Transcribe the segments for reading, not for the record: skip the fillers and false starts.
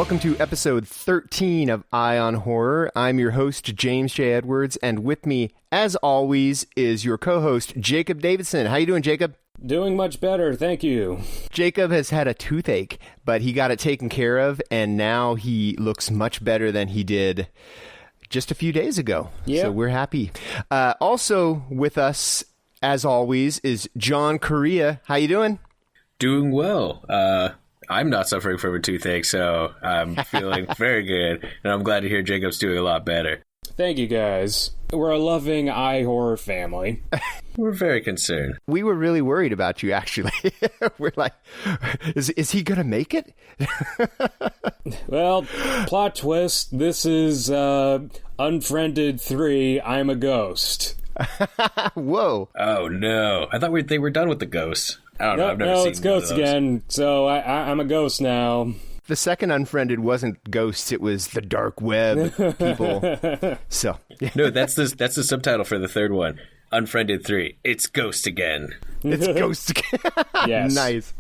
Welcome to episode 13 of Eye on Horror. I'm your host, James J. Edwards, and with me, as always, is your co-host, Jacob Davidson. How you doing, Jacob? Doing much better, thank you. Jacob has had a toothache, but he got it taken care of, and now he looks much better than he did just a few days ago. Yep. So we're happy. Also with us, as always, is John Correa. How you doing? Doing well. I'm not suffering from a toothache, so I'm feeling very good, and I'm glad to hear Jacob's doing a lot better. Thank you, guys. We're a loving iHorror family. We're very concerned. We were really worried about you, actually. We're like, is he going to make it? Well, plot twist. This is Unfriended 3, I'm a Ghost. Whoa. Oh, no. I thought they were done with the ghosts. I don't know. I've never seen it's Ghosts again, so I'm a ghost now. The second Unfriended wasn't ghosts, it was the dark web people. So no, that's the subtitle for the third one. Unfriended 3. It's Ghost again. It's Ghost again. Yes. Nice.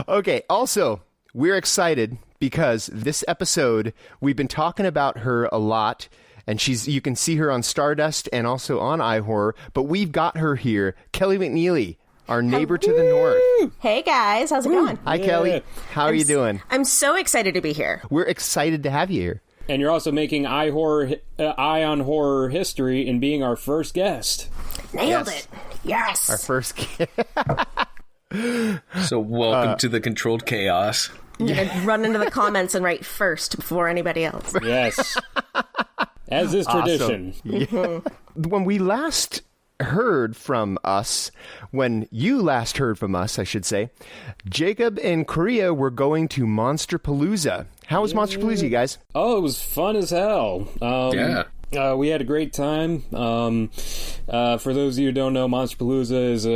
Okay, also, we're excited because this episode, we've been talking about her a lot, and you can see her on Stardust and also on iHorror, but we've got her here, Kelly McNeely, our neighbor to the north. Hey guys, how's it going? Hi, Kelly. How are you doing? I'm so excited to be here. We're excited to have you here. And you're also making Eye on Horror history in being our first guest. Nailed it. Yes. Our first guest. So welcome to the controlled chaos. I'm going to run into the comments and write first before anybody else. Yes. As is tradition. Yeah. When we last heard from us, when you last heard from us, I should say, Jacob and Korea were going to Monsterpalooza. How was Monsterpalooza, you guys? Oh, it was fun as hell. We had a great time. For those of you who don't know, Monsterpalooza is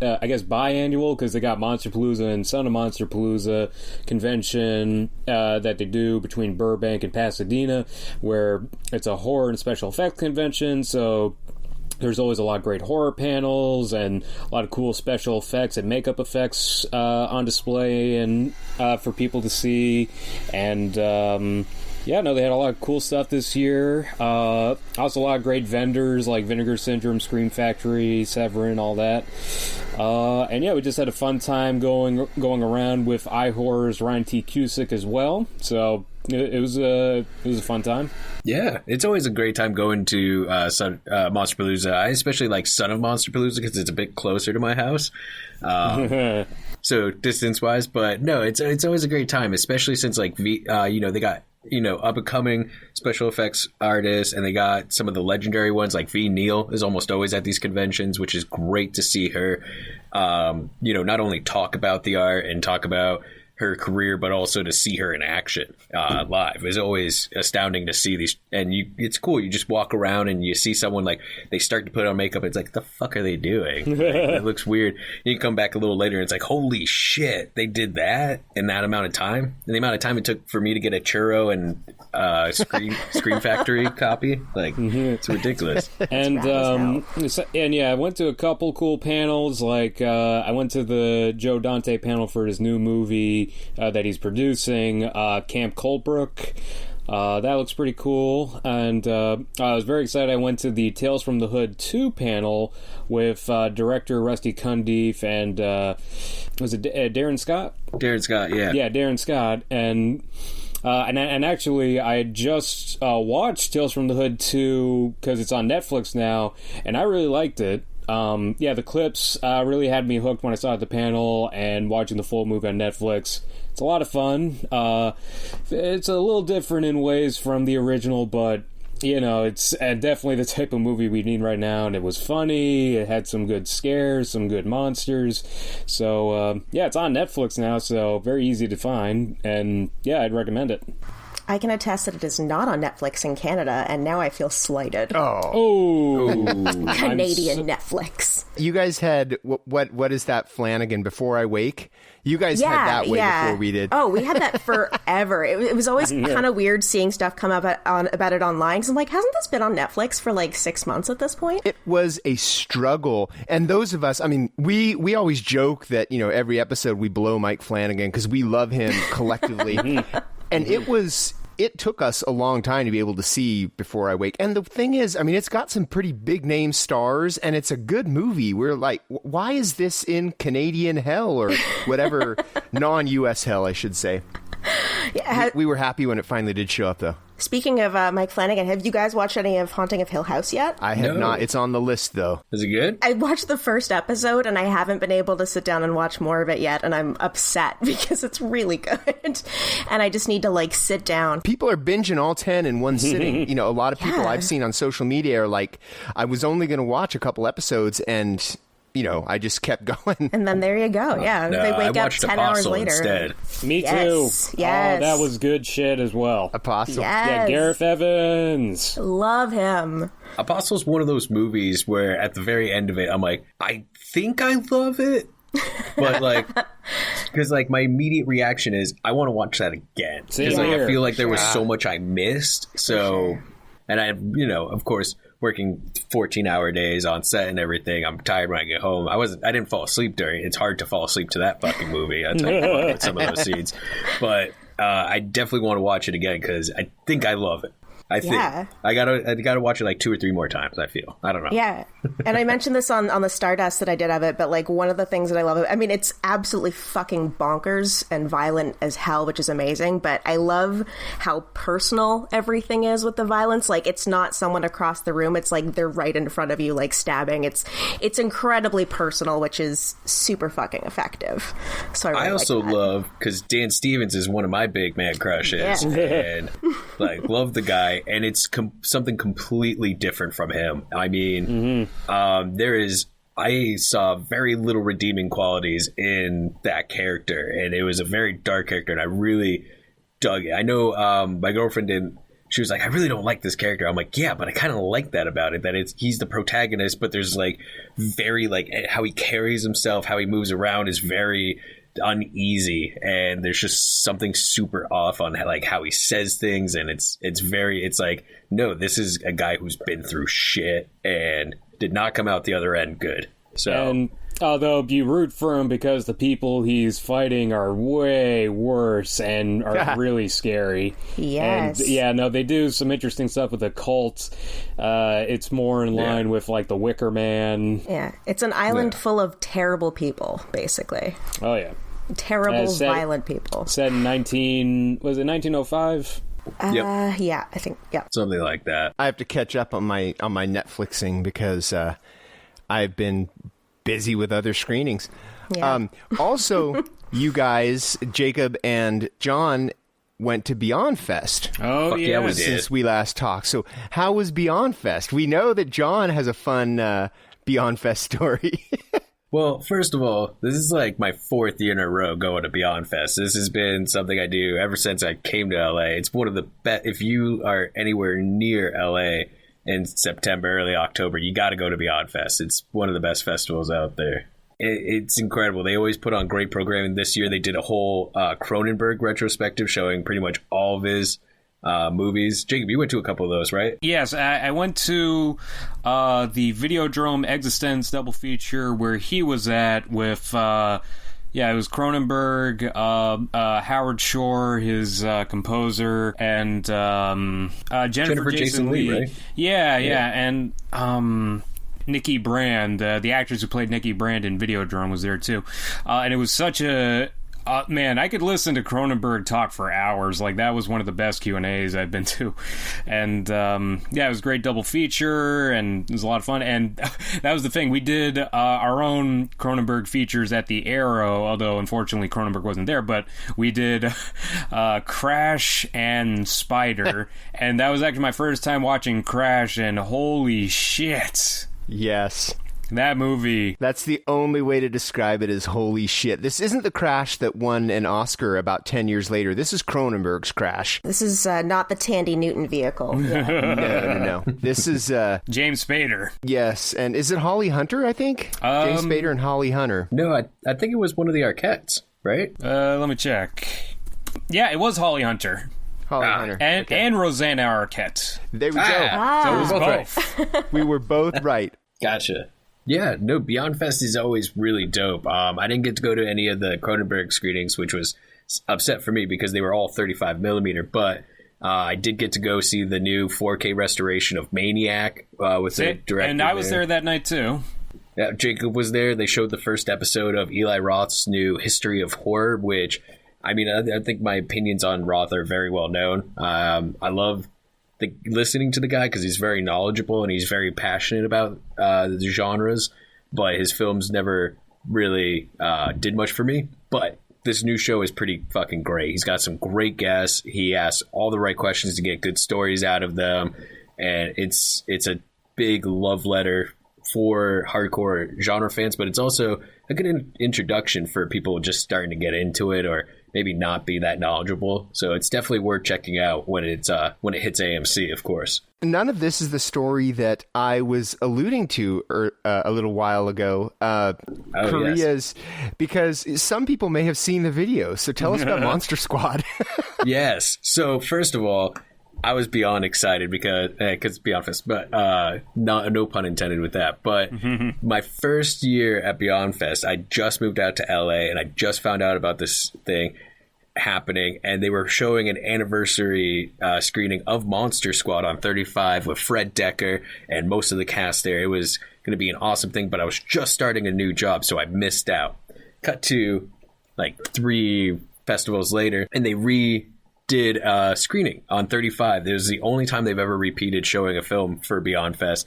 I guess biannual, because they got Monsterpalooza and Son of Monsterpalooza convention that they do between Burbank and Pasadena, where it's a horror and special effects convention, so there's always a lot of great horror panels and a lot of cool special effects and makeup effects on display and for people to see. And they had a lot of cool stuff this year. Also a lot of great vendors like Vinegar Syndrome, Scream Factory, Severin, all that. We just had a fun time going around with iHorror's Ryan T. Cusick as well. So it was a fun time. Yeah, it's always a great time going to Monsterpalooza. I especially like Son of Monsterpalooza because it's a bit closer to my house. So distance-wise, but no, it's always a great time, especially since they got up and coming special effects artists, and they got some of the legendary ones like V. Neal is almost always at these conventions, which is great to see her. Not only talk about the art and talk about her career, but also to see her in action live is always astounding to see these. And it's cool. You just walk around and you see someone, like, they start to put on makeup. It's like, the fuck are they doing? Like, it looks weird. You come back a little later and it's like, holy shit, they did that in that amount of time. And the amount of time it took for me to get a churro and Scream Factory copy, like, it's ridiculous. And I went to a couple cool panels. Like I went to the Joe Dante panel for his new movie that he's producing, Camp Coldbrook. That looks pretty cool. And I was very excited. I went to the Tales from the Hood 2 panel with director Rusty Cundiff and was it Darren Scott? Darren Scott, yeah. Yeah, Darren Scott. And actually, I had just watched Tales from the Hood 2 because it's on Netflix now, and I really liked it. The clips really had me hooked when I saw it at the panel, and watching the full movie on Netflix. It's a lot of fun. It's a little different in ways from the original, but it's definitely the type of movie we need right now, and it was funny. It had some good scares, some good monsters. So, it's on Netflix now, so very easy to find, and I'd recommend it. I can attest that it is not on Netflix in Canada, and now I feel slighted. Oh. Canadian Netflix. You guys had, what is that, Flanagan, Before I Wake? You guys had that way before we did. Oh, we had that forever. It was always kind of weird seeing stuff come up about it online. Because I'm like, hasn't this been on Netflix for like 6 months at this point? It was a struggle. And those of us, I mean, we always joke that, every episode we blow Mike Flanagan because we love him collectively. And it took us a long time to be able to see Before I Wake. And the thing is, I mean, it's got some pretty big name stars, and it's a good movie. We're like, why is this in Canadian hell or whatever non-US hell, I should say? Yeah, we were happy when it finally did show up, though. Speaking of Mike Flanagan, have you guys watched any of Haunting of Hill House yet? I have not. It's on the list, though. Is it good? I watched the first episode, and I haven't been able to sit down and watch more of it yet, and I'm upset because it's really good. And I just need to, sit down. People are binging all 10 in one sitting. A lot of people I've seen on social media are like, I was only going to watch a couple episodes, and... I just kept going. And then there you go. Yeah. No, they wake up 10 hours later. Instead. Me too. Yes. Oh, that was good shit as well. Apostle. Yes. Yeah, Gareth Evans. Love him. Apostle's one of those movies where at the very end of it, I'm like, I think I love it. But because my immediate reaction is, I want to watch that again. Because I feel like there was so much I missed. So, and I, of course, working 14-hour days on set and everything. I'm tired when I get home. I didn't fall asleep during it. It's hard to fall asleep to that fucking movie. I'll tell you what, with some of those scenes. But I definitely want to watch it again because I think I love it. I think I gotta watch it 2 or 3 more times. I feel. I don't know. Yeah, and I mentioned this on the Stardust that I did of it, but one of the things that I love, I mean, it's absolutely fucking bonkers and violent as hell, which is amazing. But I love how personal everything is with the violence. It's not someone across the room; it's they're right in front of you, stabbing. It's incredibly personal, which is super fucking effective. So I also love because Dan Stevens is one of my big man crushes, and love the guy. And it's something completely different from him. I mean, I saw very little redeeming qualities in that character, and it was a very dark character, and I really dug it. I know my girlfriend didn't. She was like, I really don't like this character. I'm like, yeah, but I kind of like that about it, that he's the protagonist, but there's very how he carries himself, how he moves around is very uneasy, and there's just something super off on how he says things, and it's no, this is a guy who's been through shit and did not come out the other end good. So, and although you root for him because the people he's fighting are way worse and are really scary. Yes. And they do some interesting stuff with the cult. It's more in line with the Wicker Man. Yeah, it's an island full of terrible people, basically. Oh yeah. Terrible, violent people. Said in 1905? Yep. Yeah, I think, something like that. I have to catch up on my Netflixing because I've been busy with other screenings. Yeah. Also, you guys, Jacob and John, went to Beyond Fest. Oh, yeah, we did. Since we last talked. So how was Beyond Fest? We know that John has a fun Beyond Fest story. Well, first of all, this is my 4th year in a row going to Beyond Fest. This has been something I do ever since I came to LA. It's one of the best. If you are anywhere near LA in September, early October, you got to go to Beyond Fest. It's one of the best festivals out there. It's incredible. They always put on great programming. This year they did a whole Cronenberg retrospective showing pretty much all of his movies. Jacob, you went to a couple of those, right? Yes, I went to the Videodrome Existence double feature where he was at with, it was Cronenberg, Howard Shore, his composer, and Jennifer Jason Leigh. Right? Yeah, and Nikki Brand, the actress who played Nikki Brand in Videodrome, was there too. And it was such a... man, I could listen to Cronenberg talk for hours. That was one of the best Q&As I've been to. And, it was a great double feature, and it was a lot of fun. And that was the thing. We did our own Cronenberg features at the Arrow, although, unfortunately, Cronenberg wasn't there. But we did Crash and Spider. And that was actually my first time watching Crash, and holy shit. Yes. That movie. That's the only way to describe it is holy shit. This isn't the Crash that won an Oscar about 10 years later. This is Cronenberg's Crash. This is not the Tandy Newton vehicle. Yeah. No. This is... James Spader. Yes, and is it Holly Hunter, I think? James Spader and Holly Hunter. No, I think it was one of the Arquettes, right? Let me check. Yeah, it was Holly Hunter. Holly Hunter. And Rosanna Arquette. There we go. So it was both. Right. We were both right. Gotcha. Yeah, no, Beyond Fest is always really dope. I didn't get to go to any of the Cronenberg screenings, which was upset for me because they were all 35 millimeter, but I did get to go see the new 4K restoration of Maniac with the director. And I was there that night, too. Yeah, Jacob was there. They showed the first episode of Eli Roth's new History of Horror, which, I mean, I think my opinions on Roth are very well known. I love listening to the guy because he's very knowledgeable and he's very passionate about the genres, but his films never really did much for me. But this new show is pretty fucking great. He's got some great guests. He asks all the right questions to get good stories out of them, and it's a big love letter for hardcore genre fans, but it's also a good introduction for people just starting to get into it or maybe not be that knowledgeable. So it's definitely worth checking out when it hits AMC, of course. None of this is the story that I was alluding to a little while ago. Korea's, yes. Because some people may have seen the video. So tell us about Monster Squad. Yes. So first of all, I was beyond excited because it's Beyond Fest, but no pun intended with that. But my first year at Beyond Fest, I just moved out to LA and I just found out about this thing happening, and they were showing an anniversary screening of Monster Squad on 35 with Fred Decker and most of the cast there. It was going to be an awesome thing, but I was just starting a new job, so I missed out. Cut to like 3 festivals later, and they did a screening on 35. It was the only time they've ever repeated showing a film for Beyond Fest,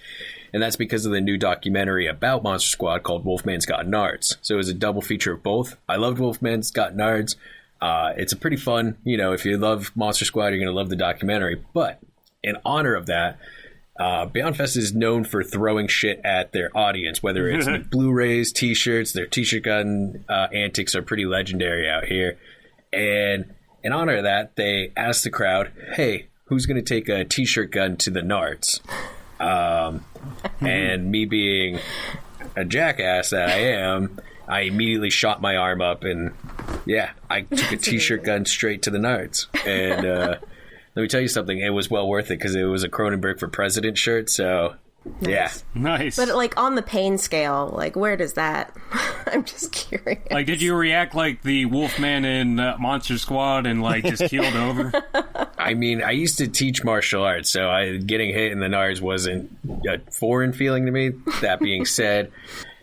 and that's because of the new documentary about Monster Squad called Wolfman's Got Nards. So it was a double feature of both. I loved Wolfman's Got Nards. It's a pretty fun, if you love Monster Squad, you're going to love the documentary. But in honor of that, Beyond Fest is known for throwing shit at their audience, whether it's Blu-rays, t-shirts. Their t-shirt gun antics are pretty legendary out here. And in honor of that, they asked the crowd, hey, who's going to take a t-shirt gun to the Nards? And me being a jackass that I am, I immediately shot my arm up and, yeah, I took a t-shirt gun straight to the Nards. And let me tell you something, it was well worth it because it was a Cronenberg for President shirt, so... Nice. Yeah. Nice. But, on the pain scale, where does that... I'm just curious. Did you react like the Wolfman in Monster Squad and, just keeled over? I mean, I used to teach martial arts, so getting hit in the Nards wasn't a foreign feeling to me. That being said,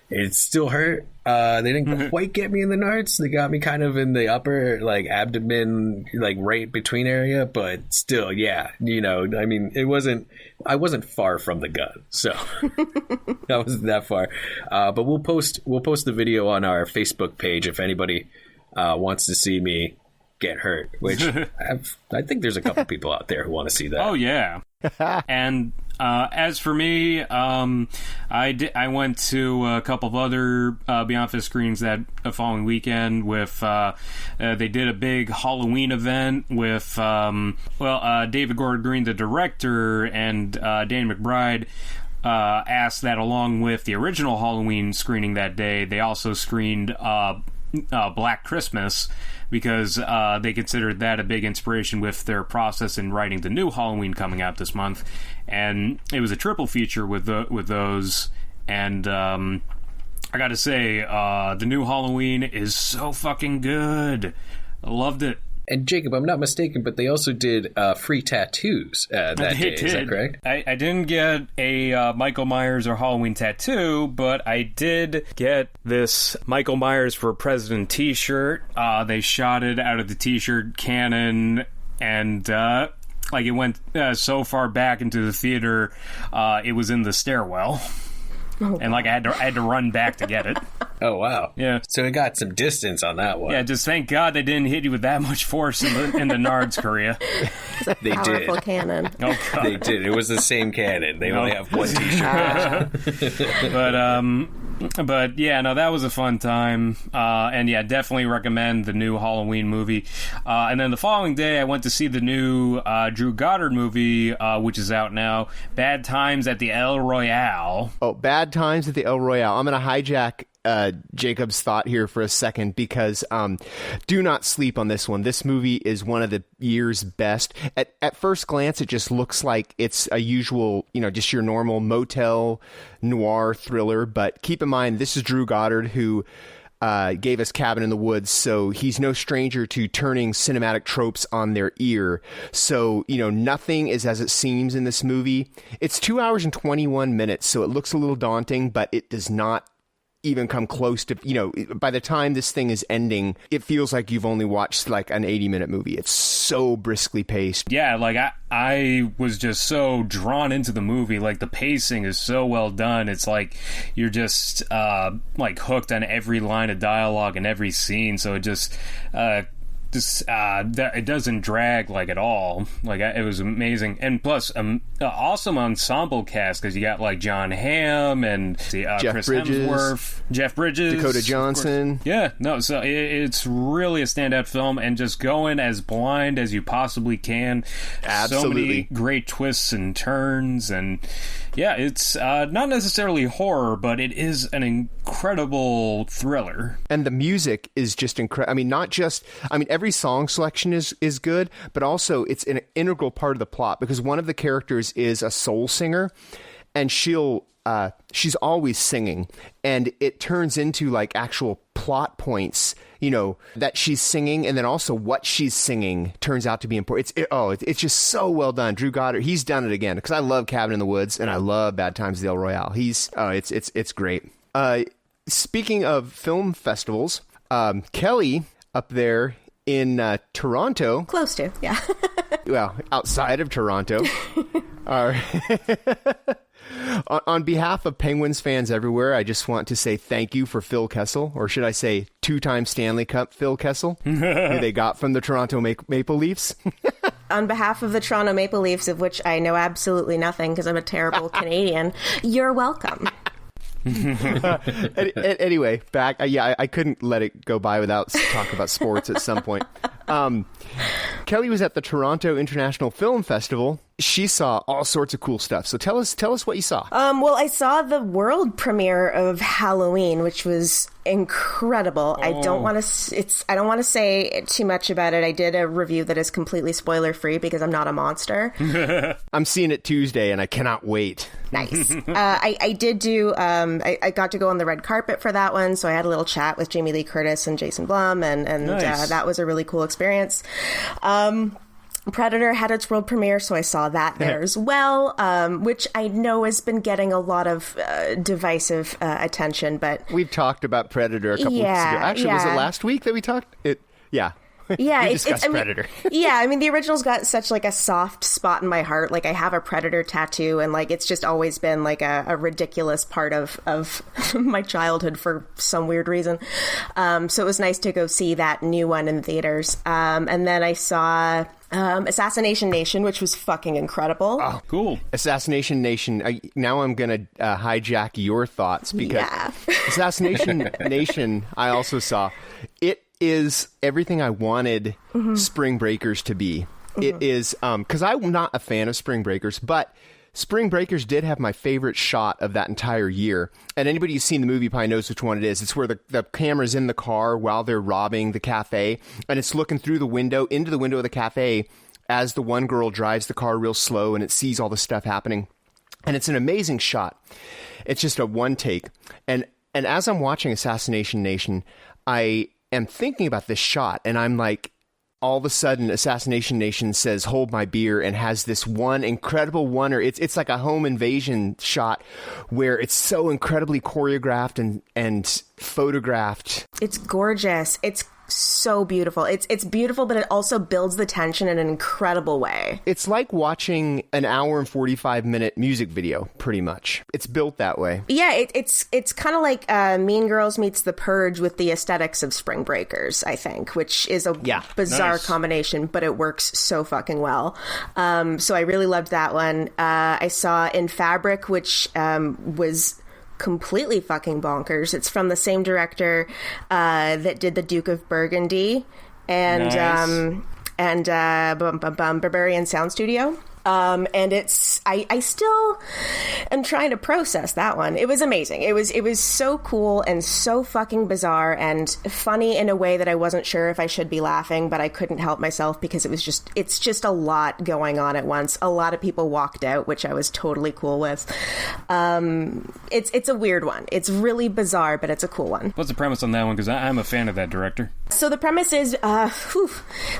it still hurt. They didn't quite get me in the Nards. They got me kind of in the upper, abdomen, right between area, but still, yeah. I mean, I wasn't far from the gun, so I wasn't that far. But we'll post the video on our Facebook page if anybody wants to see me get hurt, which I think there's a couple people out there who want to see that. Oh, yeah. And as for me, I went to a couple of other Beyond Fest screenings that following weekend with they did a big Halloween event with David Gordon Green, the director, and Danny McBride asked that along with the original Halloween screening that day, they also screened Black Christmas, because they considered that a big inspiration with their process in writing the new Halloween coming out this month. And it was a triple feature with those. And I gotta say, the new Halloween is so fucking good. I loved it. And Jacob, I'm not mistaken, but they also did free tattoos that day. Is that correct? I didn't get a Michael Myers or Halloween tattoo, but I did get this Michael Myers for President t-shirt. They shot it out of the t-shirt cannon, and it went so far back into the theater, it was in the stairwell. Oh, and I had to run back to get it. Oh, wow. Yeah. So it got some distance on that one. Yeah, just thank God they didn't hit you with that much force in the Nards, Korea. It's a powerful cannon. Oh, God. They did. It was the same cannon. They only have one t-shirt. But yeah, no, that was a fun time. And yeah, definitely recommend the new Halloween movie. And then the following day, I went to see the new Drew Goddard movie, which is out now, Bad Times at the El Royale. Oh, Bad Times at the El Royale. I'm going to hijack Jacob's thought here for a second because do not sleep on this one. This movie is one of the year's best. At first glance, it just looks like it's a usual, just your normal motel noir thriller. But keep in mind, this is Drew Goddard, who gave us Cabin in the Woods, so he's no stranger to turning cinematic tropes on their ear. So, nothing is as it seems in this movie. It's 2 hours and 21 minutes, so it looks a little daunting, but it does not even come close to, by the time this thing is ending, it feels like you've only watched like an 80-minute movie. It's so briskly paced. Yeah, like I was just so drawn into the movie. Like the pacing is so well done. It's like you're just like hooked on every line of dialogue and every scene. So it just it doesn't drag like at all. Like it was amazing, and plus awesome ensemble cast because you got like John Hamm and Chris Hemsworth, Jeff Bridges, Dakota Johnson. Yeah, no, so it's really a standout film, and just going as blind as you possibly can. Absolutely, so many great twists and turns, and yeah, it's not necessarily horror, but it is an incredible thriller. And the music is just incredible. Every song selection is good, but also it's an integral part of the plot because one of the characters is a soul singer, and she's always singing, and it turns into like actual plot points, that she's singing, and then also what she's singing turns out to be important. It's just so well done. Drew Goddard, he's done it again because I love Cabin in the Woods and I love Bad Times at the El Royale. It's great. Speaking of film festivals, Kelly up there in Toronto. Close to, yeah. Well, outside of Toronto. On behalf of Penguins fans everywhere, I just want to say thank you for Phil Kessel, or should I say two-time Stanley Cup Phil Kessel, who they got from the Toronto Maple Leafs. On behalf of the Toronto Maple Leafs, of which I know absolutely nothing because I'm a terrible Canadian, you're welcome. Anyway, back. I couldn't let it go by without talking about sports at some point. Kelly was at the Toronto International Film Festival. She saw all sorts of cool stuff. So tell us what you saw. Well, I saw the world premiere of Halloween, which was incredible. I don't want to say too much about it. I did a review that is completely spoiler free because I'm not a monster. I'm seeing it Tuesday and I cannot wait. Nice. I did do. I got to go on the red carpet for that one, so I had a little chat with Jamie Lee Curtis and Jason Blum, and nice. That was a really cool experience. Predator had its world premiere, so I saw that there as well, which I know has been getting a lot of divisive attention. But we've talked about Predator a couple weeks ago. Actually, was it last week that we talked? Yeah. Yeah, we discussed Predator. The original's got such like a soft spot in my heart. Like I have a Predator tattoo, and like it's just always been like a ridiculous part of my childhood for some weird reason. So it was nice to go see that new one in theaters. And then I saw Assassination Nation, which was fucking incredible. Oh, cool. Assassination Nation. Now I'm going to hijack your thoughts because Assassination Nation I also saw. It is everything I wanted Spring Breakers to be. It is, because I'm not a fan of Spring Breakers, but Spring Breakers did have my favorite shot of that entire year. And anybody who's seen the movie probably knows which one it is. It's where the camera's in the car while they're robbing the cafe, and it's looking through the window, into the window of the cafe, as the one girl drives the car real slow, and it sees all the stuff happening. And it's an amazing shot. It's just a one take. And as I'm watching Assassination Nation, I am thinking about this shot, and I'm like, all of a sudden, Assassination Nation says, "Hold my beer," and has this one incredible one, or it's like a home invasion shot where it's so incredibly choreographed and photographed. It's gorgeous. It's so beautiful. It's beautiful, but it also builds the tension in an incredible way. It's like watching an hour and 45-minute music video, pretty much. It's built that way. Yeah, it's kind of like Mean Girls meets The Purge with the aesthetics of Spring Breakers, I think, which is a bizarre combination, but it works so fucking well. So I really loved that one. I saw In Fabric, which was completely fucking bonkers. It's from the same director that did The Duke of Burgundy and Barbarian Sound Studio. And it's, I still am trying to process that one. It was amazing. It was so cool and so fucking bizarre and funny in a way that I wasn't sure if I should be laughing, but I couldn't help myself because it's just a lot going on at once. A lot of people walked out, which I was totally cool with. It's a weird one. It's really bizarre, but it's a cool one. What's the premise on that one? Because I'm a fan of that director. So the premise is,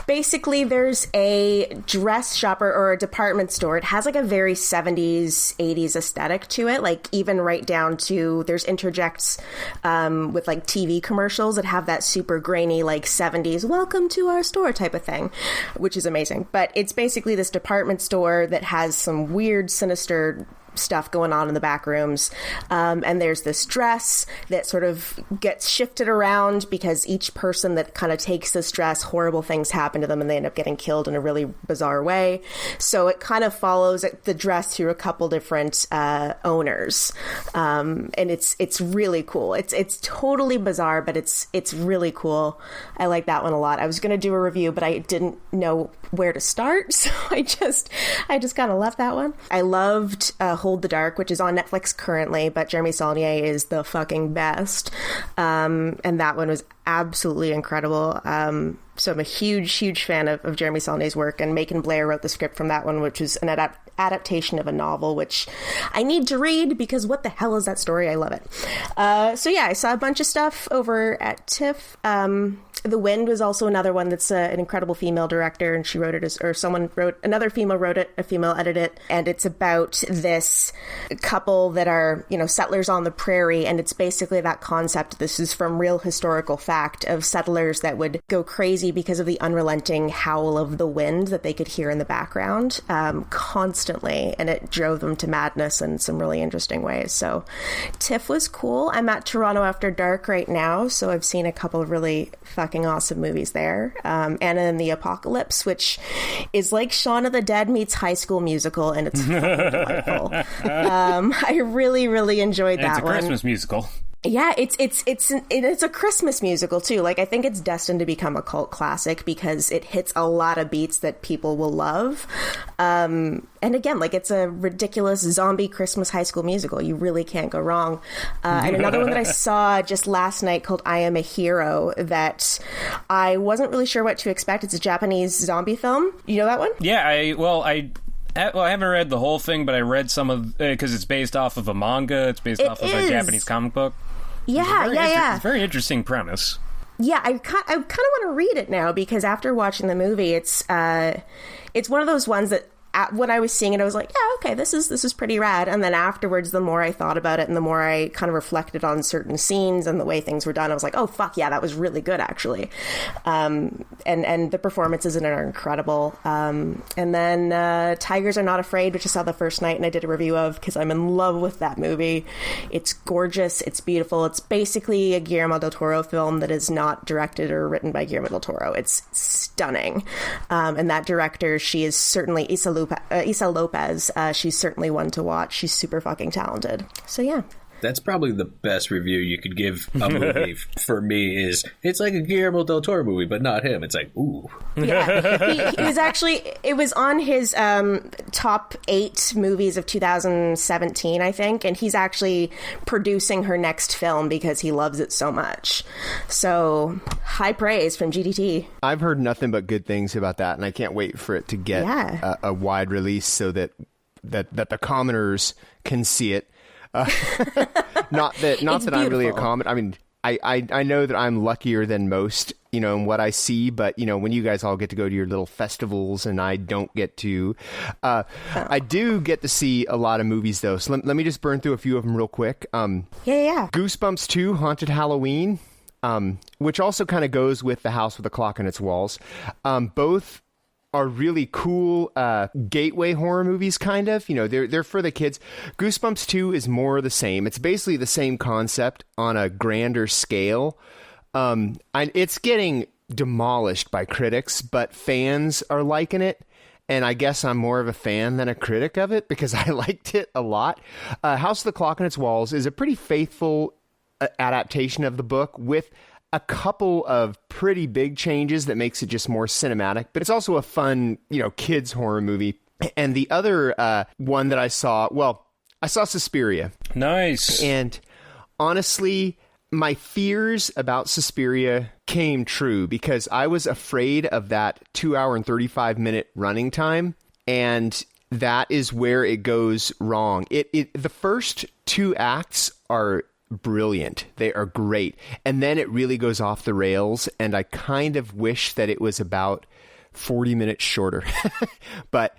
basically there's a dress shop or a department store. It has like a very 70s, 80s aesthetic to it, like even right down to there's interjects with like TV commercials that have that super grainy like 70s welcome to our store type of thing, which is amazing. But it's basically this department store that has some weird, sinister stuff going on in the back rooms, and there's this dress that sort of gets shifted around because each person that kind of takes this dress, horrible things happen to them and they end up getting killed in a really bizarre way. So it kind of follows the dress through a couple different owners, and it's really cool. It's totally bizarre, but it's really cool. I like that one a lot. I was going to do a review, but I didn't know where to start, so I just kind of left that one. I loved Hold the Dark, which is on Netflix currently, but Jeremy Saulnier is the fucking best. And that one was absolutely incredible. So I'm a huge fan of Jeremy Saulnier's work, and Macon Blair wrote the script from that one, which is an adaptation of a novel, which I need to read because what the hell is that story? I love it. So yeah, I saw a bunch of stuff over at TIFF. The Wind was also another one that's an incredible female director, and she wrote it another female wrote it, a female edited it, and it's about this couple that are, settlers on the prairie, and it's basically that concept. This is from real historical fact of settlers that would go crazy because of the unrelenting howl of the wind that they could hear in the background constantly, and it drove them to madness in some really interesting ways. So TIFF was cool. I'm at Toronto After Dark right now, so I've seen a couple of really fucking awesome movies there. Anna and the Apocalypse, which is like Shaun of the Dead meets High School Musical, and it's fucking delightful. I really enjoyed that one. It's a Christmas musical. Yeah, it's a Christmas musical too. Like, I think it's destined to become a cult classic because it hits a lot of beats that people will love. And again, like, it's a ridiculous zombie Christmas high school musical. You really can't go wrong. And another one that I saw just last night called I Am a Hero that I wasn't really sure what to expect. It's a Japanese zombie film. You know that one? Yeah, I haven't read the whole thing, but I read some of because it's based off of a manga. It's based off of a Japanese comic book. Yeah. It's a very interesting premise. Yeah, I kind of want to read it now because after watching the movie, it's one of those ones that when I was seeing it, I was like, yeah, okay, this is pretty rad. And then afterwards, the more I thought about it and the more I kind of reflected on certain scenes and the way things were done, I was like, oh, fuck, yeah, that was really good, actually. And the performances in it are incredible. And then Tigers Are Not Afraid, which I saw the first night and I did a review of because I'm in love with that movie. It's gorgeous. It's beautiful. It's basically a Guillermo del Toro film that is not directed or written by Guillermo del Toro. It's stunning. And that director, she is certainly Isa Lopez, she's certainly one to watch. She's super fucking talented. So yeah. That's probably the best review you could give a movie for me is it's like a Guillermo del Toro movie, but not him. It's like, ooh. Yeah. He was actually, it was on his top 8 movies of 2017, I think, and he's actually producing her next film because he loves it so much. So, high praise from GDT. I've heard nothing but good things about that, and I can't wait for it to get a wide release so that the commoners can see it. Not that I'm really a common. I mean, I know that I'm luckier than most, in what I see. But when you guys all get to go to your little festivals and I don't get to, I do get to see a lot of movies though. So let me just burn through a few of them real quick. Yeah. Goosebumps 2, Haunted Halloween. which also kind of goes with The House with a Clock on Its Walls. Both are really cool gateway horror movies, kind of. You know, they're for the kids. Goosebumps 2 is more the same. It's basically the same concept on a grander scale. And it's getting demolished by critics, but fans are liking it. And I guess I'm more of a fan than a critic of it because I liked it a lot. House of the Clock on Its Walls is a pretty faithful adaptation of the book with a couple of pretty big changes that makes it just more cinematic. But it's also a fun, you know, kids horror movie. And the other one that I saw Suspiria. Nice. And honestly, my fears about Suspiria came true because I was afraid of that 2 hour and 35-minute running time, and that is where it goes wrong. The first 2 acts are brilliant. They are great. And then it really goes off the rails, and I kind of wish that it was about 40 minutes shorter. But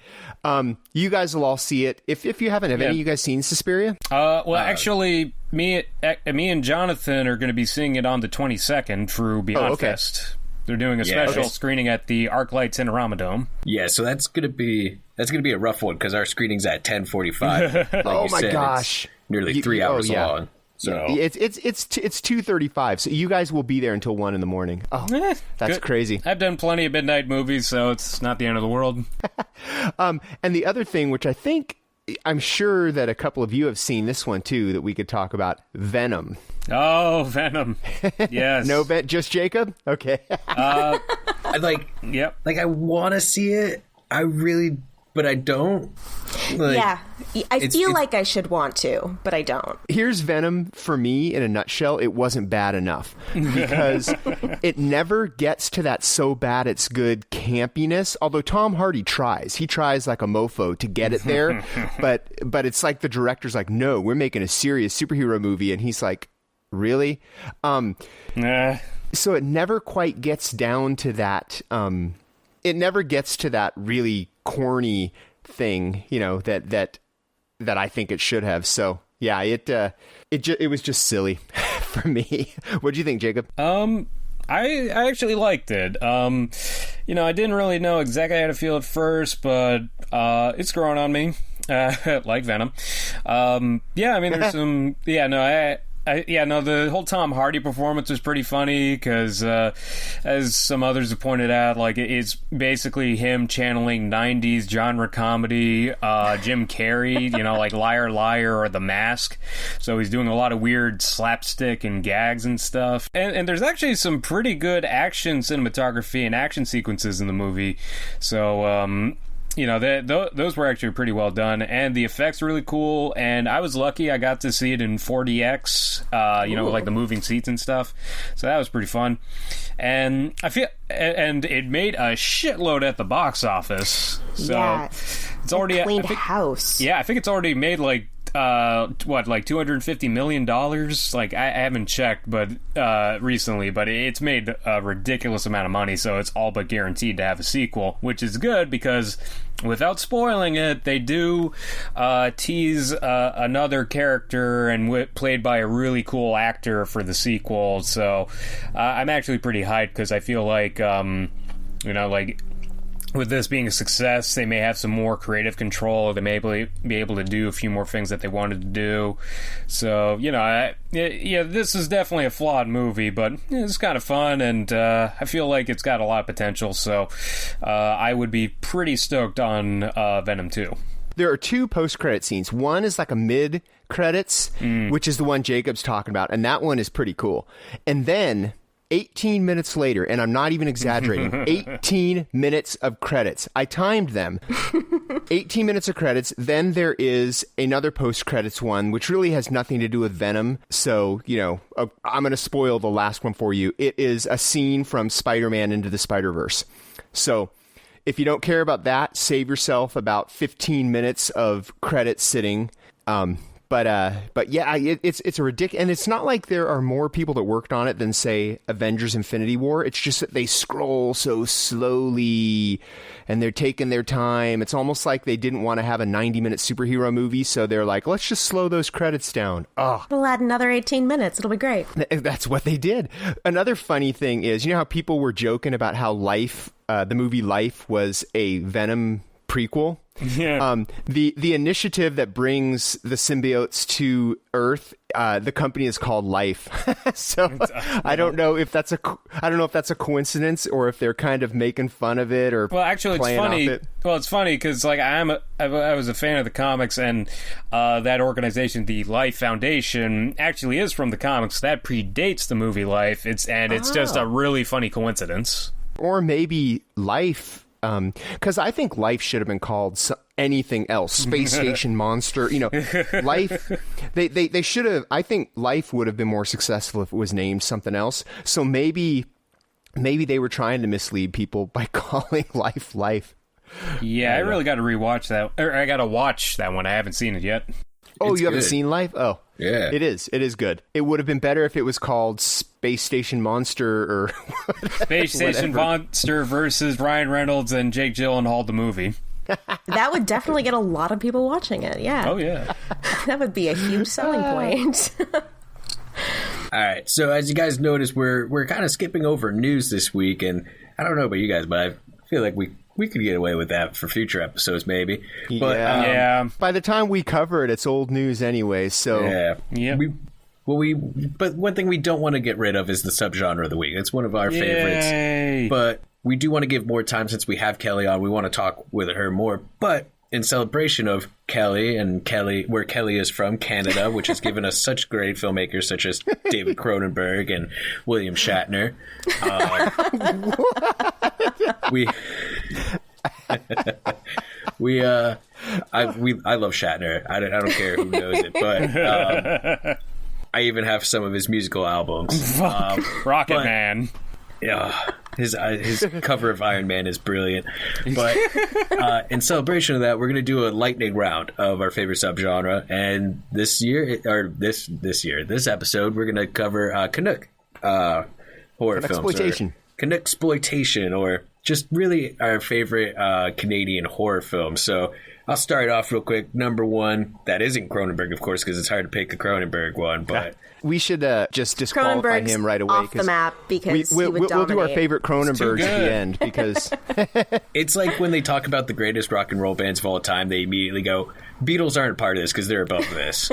you guys will all see it. If you haven't, have any of you guys seen Suspiria? Actually, me and Jonathan are going to be seeing it on the 22nd through Beyond Fest. They're doing a special screening at the ArcLight Cinerama Dome. Yeah, so that's gonna be a rough one because our screening's at 10:45. Like oh my gosh, nearly 3 hours long. So it's 2:35. So you guys will be there until 1 a.m. Oh, that's crazy. I've done plenty of midnight movies, so it's not the end of the world. And the other thing, which I'm sure that a couple of you have seen this one too, that we could talk about, Venom. Oh, Venom. Yes. No, just Jacob? Okay. I want to see it. I really, but I don't. I feel like I should want to, but I don't. Here's Venom for me in a nutshell. It wasn't bad enough because it never gets to that so bad it's good campiness. Although Tom Hardy tries. He tries like a mofo to get it there. but it's like the director's like, no, we're making a serious superhero movie. And he's like, really? So it never quite gets down to that. It never gets to that really corny thing, you know, that I think it should have. So yeah, it was just silly for me. What do you think, Jacob? I actually liked it. You know, I didn't really know exactly how to feel at first, but it's growing on me, like Venom. I mean, there's some. The whole Tom Hardy performance was pretty funny because, as some others have pointed out, like it's basically him channeling 90s genre comedy, Jim Carrey, you know, like Liar Liar or The Mask. So he's doing a lot of weird slapstick and gags and stuff. And there's actually some pretty good action cinematography and action sequences in the movie. So, you know, those were actually pretty well done, and the effects were really cool, and I was lucky I got to see it in 4DX, you know, like the moving seats and stuff, so that was pretty fun. And and it made a shitload at the box office, so it's already cleaned house. Yeah, I think it's already made like $250 million? Like, I haven't checked, but recently, but it's made a ridiculous amount of money, so it's all but guaranteed to have a sequel, which is good because, without spoiling it, they do tease another character and played by a really cool actor for the sequel. So I'm actually pretty hyped because I feel like, you know, like, with this being a success, they may have some more creative control. They may be able to do a few more things that they wanted to do. So, you know, this is definitely a flawed movie, but it's kind of fun, and I feel like it's got a lot of potential. So I would be pretty stoked on Venom 2. There are 2 post-credit scenes. One is like a mid-credits, which is the one Jacob's talking about, and that one is pretty cool. And then 18 minutes later, and I'm not even exaggerating, 18 minutes of credits. I timed them. 18 minutes of credits. Then there is another post-credits one, which really has nothing to do with Venom. So, you know, I'm going to spoil the last one for you. It is a scene from Spider-Man Into the Spider-Verse. So if you don't care about that, save yourself about 15 minutes of credits sitting. But yeah, it's a ridiculous, and it's not like there are more people that worked on it than say Avengers: Infinity War. It's just that they scroll so slowly, and they're taking their time. It's almost like they didn't want to have a 90-minute superhero movie, so they're like, let's just slow those credits down. Oh, we'll add another 18 minutes. It'll be great. That's what they did. Another funny thing is, you know how people were joking about how Life, the movie Life, was a Venom prequel? Yeah. The initiative that brings the symbiotes to Earth, the company is called Life. So I don't know if that's a coincidence or if they're kind of making fun of it or actually it's funny. Well, it's funny because like I was a fan of the comics, and that organization, the Life Foundation, actually is from the comics. That predates the movie Life. It's just a really funny coincidence. Or maybe Life. Because I think Life should have been called anything else. Space Station Monster. You know, Life. They should have. I think Life would have been more successful if it was named something else. So maybe they were trying to mislead people by calling Life Life. Yeah, I really got to rewatch that. Or I got to watch that one. I haven't seen it yet. Oh, you haven't seen Life? Oh. Yeah. It is good. It would have been better if it was called Space Station Monster or Space Station Monster versus Ryan Reynolds and Jake Gyllenhaal, the movie. That would definitely get a lot of people watching it, yeah. Oh, yeah. That would be a huge selling point. All right, so as you guys notice, we're kind of skipping over news this week, and I don't know about you guys, but I feel like we could get away with that for future episodes, maybe. But, yeah. By the time we cover it, it's old news anyway, so... Yeah. But one thing we don't want to get rid of is the subgenre of the week. It's one of our favorites. But we do want to give more time since we have Kelly on. We want to talk with her more. But in celebration of Kelly, where Kelly is from, Canada, which has given us such great filmmakers such as David Cronenberg and William Shatner. I love Shatner. I don't care who knows it, but I even have some of his musical albums. Rocket Man. Yeah, his cover of Iron Man is brilliant. But in celebration of that, we're going to do a lightning round of our favorite subgenre. And this episode, we're going to cover Canuck horror films. Canucksploitation, or just really our favorite Canadian horror films. So I'll start off real quick. Number one, that isn't Cronenberg, of course, because it's hard to pick a Cronenberg one. But we should just disqualify him right away. Off the map because we'll do our favorite Cronenbergs at the end because it's like when they talk about the greatest rock and roll bands of all time, they immediately go, "Beatles aren't part of this because they're above this."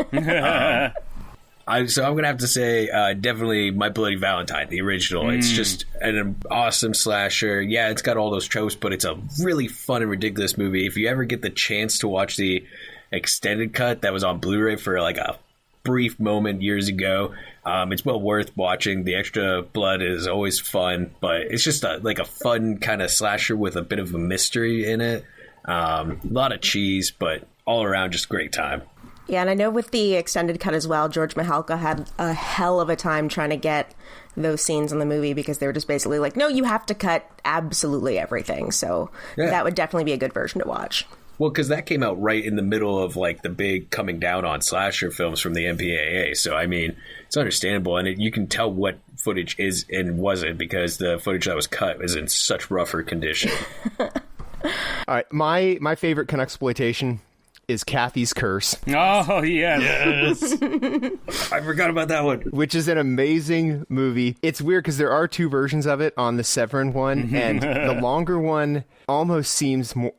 So I'm going to have to say definitely My Bloody Valentine, the original. It's just an awesome slasher. Yeah, it's got all those tropes, but it's a really fun and ridiculous movie. If you ever get the chance to watch the extended cut that was on Blu-ray for like a brief moment years ago, it's well worth watching. The extra blood is always fun, but it's just a fun kind of slasher with a bit of a mystery in it. A lot of cheese, but all around just great time. Yeah, and I know with the extended cut as well, George Mihalka had a hell of a time trying to get those scenes in the movie because they were just basically like, no, you have to cut absolutely everything. So that would definitely be a good version to watch. Well, because that came out right in the middle of like the big coming down on slasher films from the MPAA. So, I mean, it's understandable. And you can tell what footage is and wasn't because the footage that was cut is in such rougher condition. All right. My favorite Canucksploitation is Kathy's Curse. Oh, yes. I forgot about that one. Which is an amazing movie. It's weird because there are two versions of it on the Severin one, and the longer one almost seems more...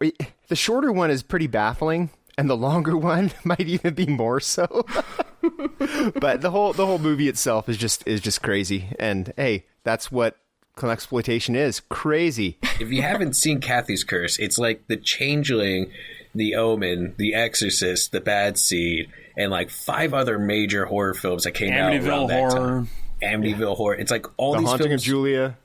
The shorter one is pretty baffling, and the longer one might even be more so. But the whole movie itself is just crazy. And hey, that's what Canucksploitation is. Crazy. If you haven't seen Kathy's Curse, it's like The Changeling, The Omen, The Exorcist, The Bad Seed, and like 5 other major horror films that came out around that time. Amityville Horror. It's like all these films of Julia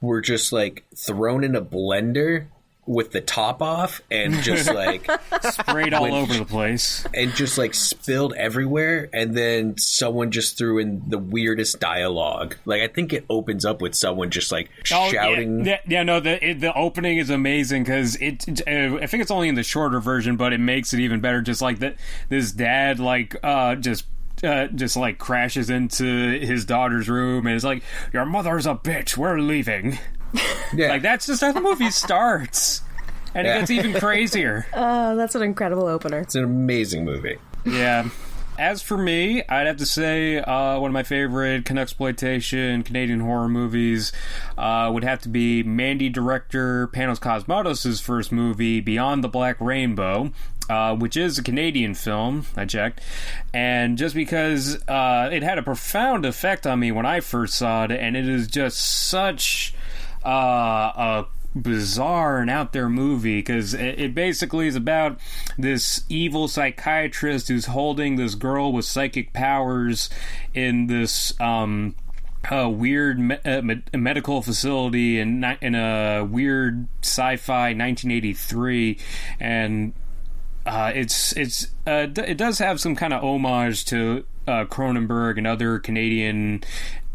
were just like thrown in a blender with the top off and just like sprayed all over the place and just like spilled everywhere, and then someone just threw in the weirdest dialogue. Like I think it opens up with someone just like shouting. The opening is amazing because I think it's only in the shorter version, but it makes it even better. Just like that, this dad just like crashes into his daughter's room and is like, "Your mother's a bitch. We're leaving." Yeah. Like that's just how the movie starts, and it gets even crazier. Oh, that's an incredible opener. It's an amazing movie. Yeah. As for me, I'd have to say one of my favorite Canuxploitation Canadian horror movies would have to be Mandy director Panos Cosmatos' first movie, Beyond the Black Rainbow, which is a Canadian film, I checked. And just because it had a profound effect on me when I first saw it, and it is just such a bizarre and out there movie because it basically is about this evil psychiatrist who's holding this girl with psychic powers in this weird medical facility in a weird sci-fi 1983, and it does have some kind of homage to Cronenberg and other Canadian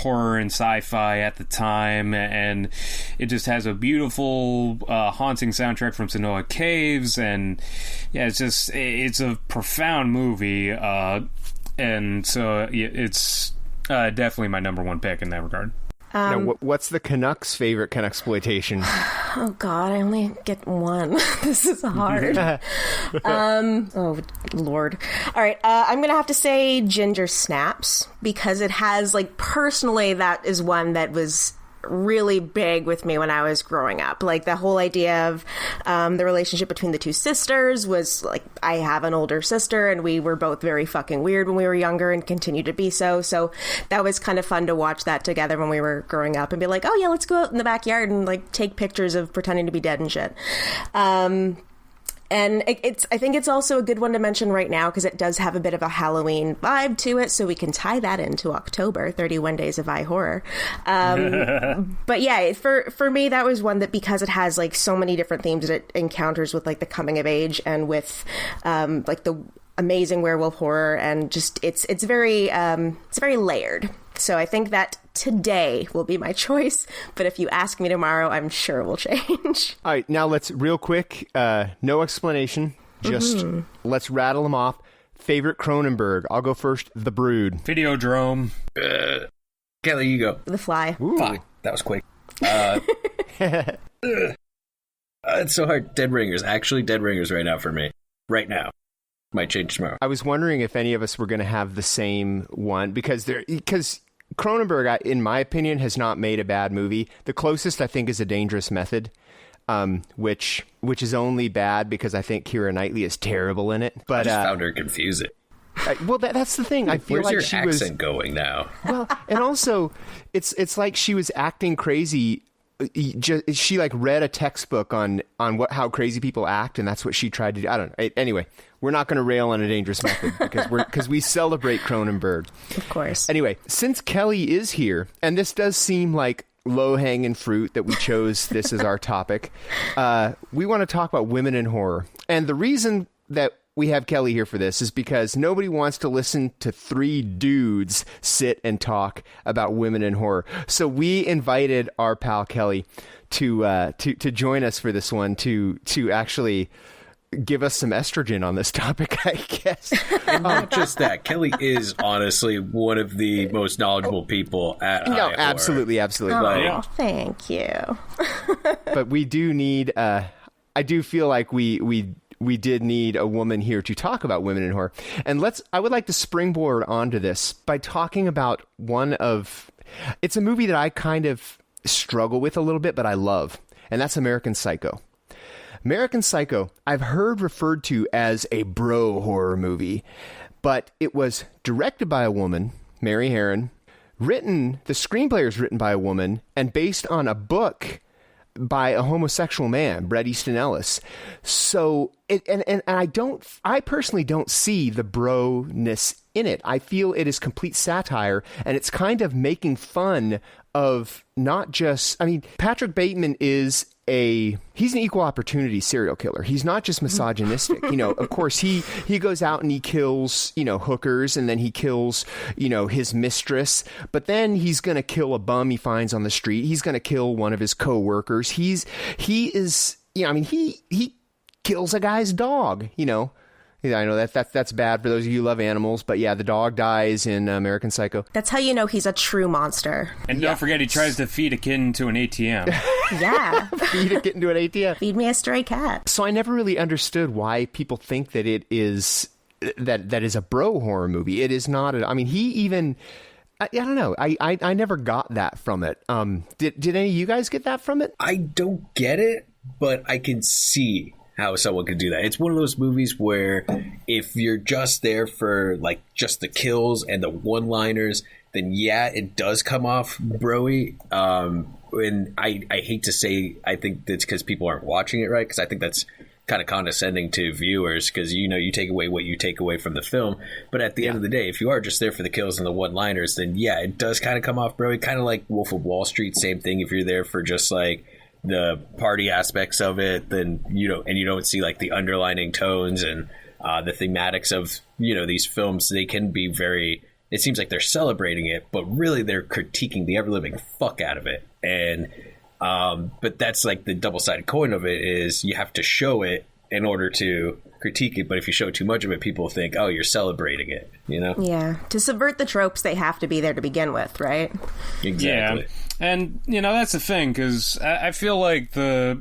horror and sci-fi at the time, and it just has a beautiful haunting soundtrack from Sonoma Caves, and yeah, it's a profound movie, and so it's definitely my number one pick in that regard. Now, what's the Canucks' favorite Canuxploitation? Oh God, I only get one. This is hard. Oh Lord. All right, I'm gonna have to say Ginger Snaps because it has, like, personally, that is one that was really big with me when I was growing up. Like, the whole idea of the relationship between the two sisters was, like, I have an older sister and we were both very fucking weird when we were younger and continue to be so. So that was kind of fun to watch that together when we were growing up and be like, oh yeah, let's go out in the backyard and, like, take pictures of pretending to be dead and shit. And I think it's also a good one to mention right now because it does have a bit of a Halloween vibe to it, so we can tie that into October, 31 Days of iHorror. But yeah, for me, that was one that, because it has, like, so many different themes that it encounters with, like, the coming of age and with like the amazing werewolf horror, and just it's very layered. So I think that today will be my choice, but if you ask me tomorrow, I'm sure it will change. All right, now let's, real quick, no explanation, just let's rattle them off. Favorite Cronenberg. I'll go first. The Brood. Videodrome. Kelly, you go. The Fly. Ooh. Fuck, that was quick. It's so hard. Dead Ringers. Actually, Dead Ringers right now for me. Right now. Might change tomorrow. I was wondering if any of us were going to have the same one, because Cronenberg, in my opinion, has not made a bad movie. The closest, I think, is A Dangerous Method, which is only bad because I think Keira Knightley is terrible in it. But I just found her confusing. Well, that's the thing. I feel Where's like your accent going now? Well, and also, it's like she was acting crazy. She, like, read a textbook on how crazy people act, and that's what she tried to do. I don't know. Anyway, we're not going to rail on A Dangerous Method because we celebrate Cronenberg. Of course. Anyway, since Kelly is here, and this does seem like low-hanging fruit that we chose this as our topic, we want to talk about women in horror. And the reason that we have Kelly here for this is because nobody wants to listen to three dudes sit and talk about women in horror. So we invited our pal Kelly to join us for this one, to actually give us some estrogen on this topic, I guess. And not just that, Kelly is honestly one of the most knowledgeable people at iHorror. Absolutely. Oh, thank you. But we do need, I do feel like we did need a woman here to talk about women in horror. And I would like to springboard onto this by talking about it's a movie that I kind of struggle with a little bit, but I love, and that's American Psycho. American Psycho, I've heard referred to as a bro horror movie, but it was directed by a woman, Mary Harron, the screenplay is written by a woman, and based on a book by a homosexual man, Bret Easton Ellis. So I personally don't see the bro-ness in it. I feel it is complete satire, and it's kind of making fun of not just, I mean, Patrick Bateman is he's an equal opportunity serial killer. He's not just misogynistic. Of course, he goes out and he kills, hookers, and then he kills, his mistress, but then he's going to kill a bum he finds on the street. He's going to kill one of his coworkers. He kills a guy's dog, Yeah, I know that's bad for those of you who love animals, but yeah, the dog dies in American Psycho. That's how you know he's a true monster. And don't forget, he tries to feed a kitten to an ATM. Yeah. Feed a kitten to an ATM. Feed me a stray cat. So I never really understood why people think that it is that is a bro horror movie. It is not. He even. I don't know. I never got that from it. Did any of you guys get that from it? I don't get it, but I can see how someone could do that. It's one of those movies where if you're just there for like just the kills and the one-liners, then yeah, it does come off broy. And I hate to say, I think that's because people aren't watching it right, because I think that's kind of condescending to viewers, because you take away what you take away from the film. But at the end of the day, if you are just there for the kills and the one-liners, then yeah, it does kind of come off broy. Kind of like Wolf of Wall Street, same thing. If you're there for just like the party aspects of it, then you don't see like the underlining tones and the thematics of these films. They can be very, it seems like they're celebrating it, but really they're critiquing the ever-living fuck out of it. And but that's like the double-sided coin of it, is you have to show it in order to critique it, but if you show too much of it, people think, oh, you're celebrating it, Yeah. To subvert the tropes, they have to be there to begin with, right? Exactly. Yeah. And, that's the thing, because I feel like the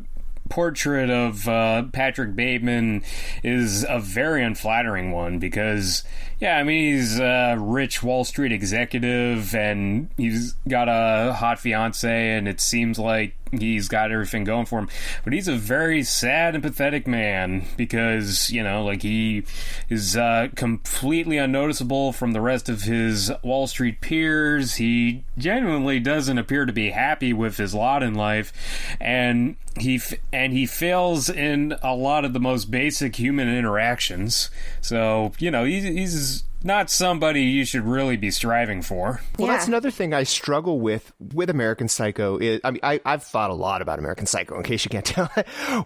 portrait of Patrick Bateman is a very unflattering one, because, he's a rich Wall Street executive, and he's got a hot fiance, and it seems like he's got everything going for him. But he's a very sad and pathetic man, because, he is completely unnoticeable from the rest of his Wall Street peers. He genuinely doesn't appear to be happy with his lot in life, and he fails in a lot of the most basic human interactions. So, he's not somebody you should really be striving for. Well, that's another thing I struggle with American Psycho. I've thought a lot about American Psycho, in case you can't tell.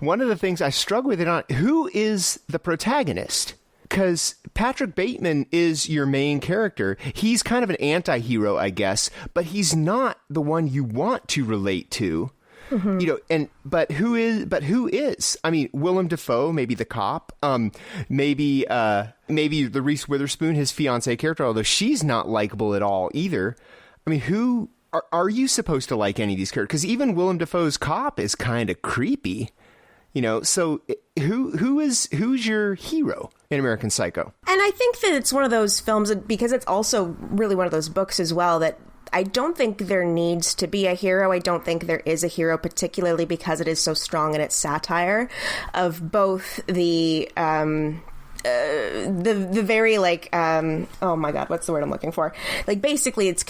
One of the things I struggle with who is the protagonist? Because Patrick Bateman is your main character. He's kind of an anti-hero, I guess, but he's not the one you want to relate to. Mm-hmm. But who is? I mean, Willem Dafoe, maybe the cop, maybe the Reese Witherspoon, his fiancée character, although she's not likable at all either. I mean, who are you supposed to like any of these characters? Because even Willem Dafoe's cop is kind of creepy, So who's your hero in American Psycho? And I think that it's one of those films, because it's also really one of those books as well, that I don't think there needs to be a hero. I don't think there is a hero, particularly because it is so strong in its satire of both the very oh my god, what's the word I'm looking for? Like, basically, it's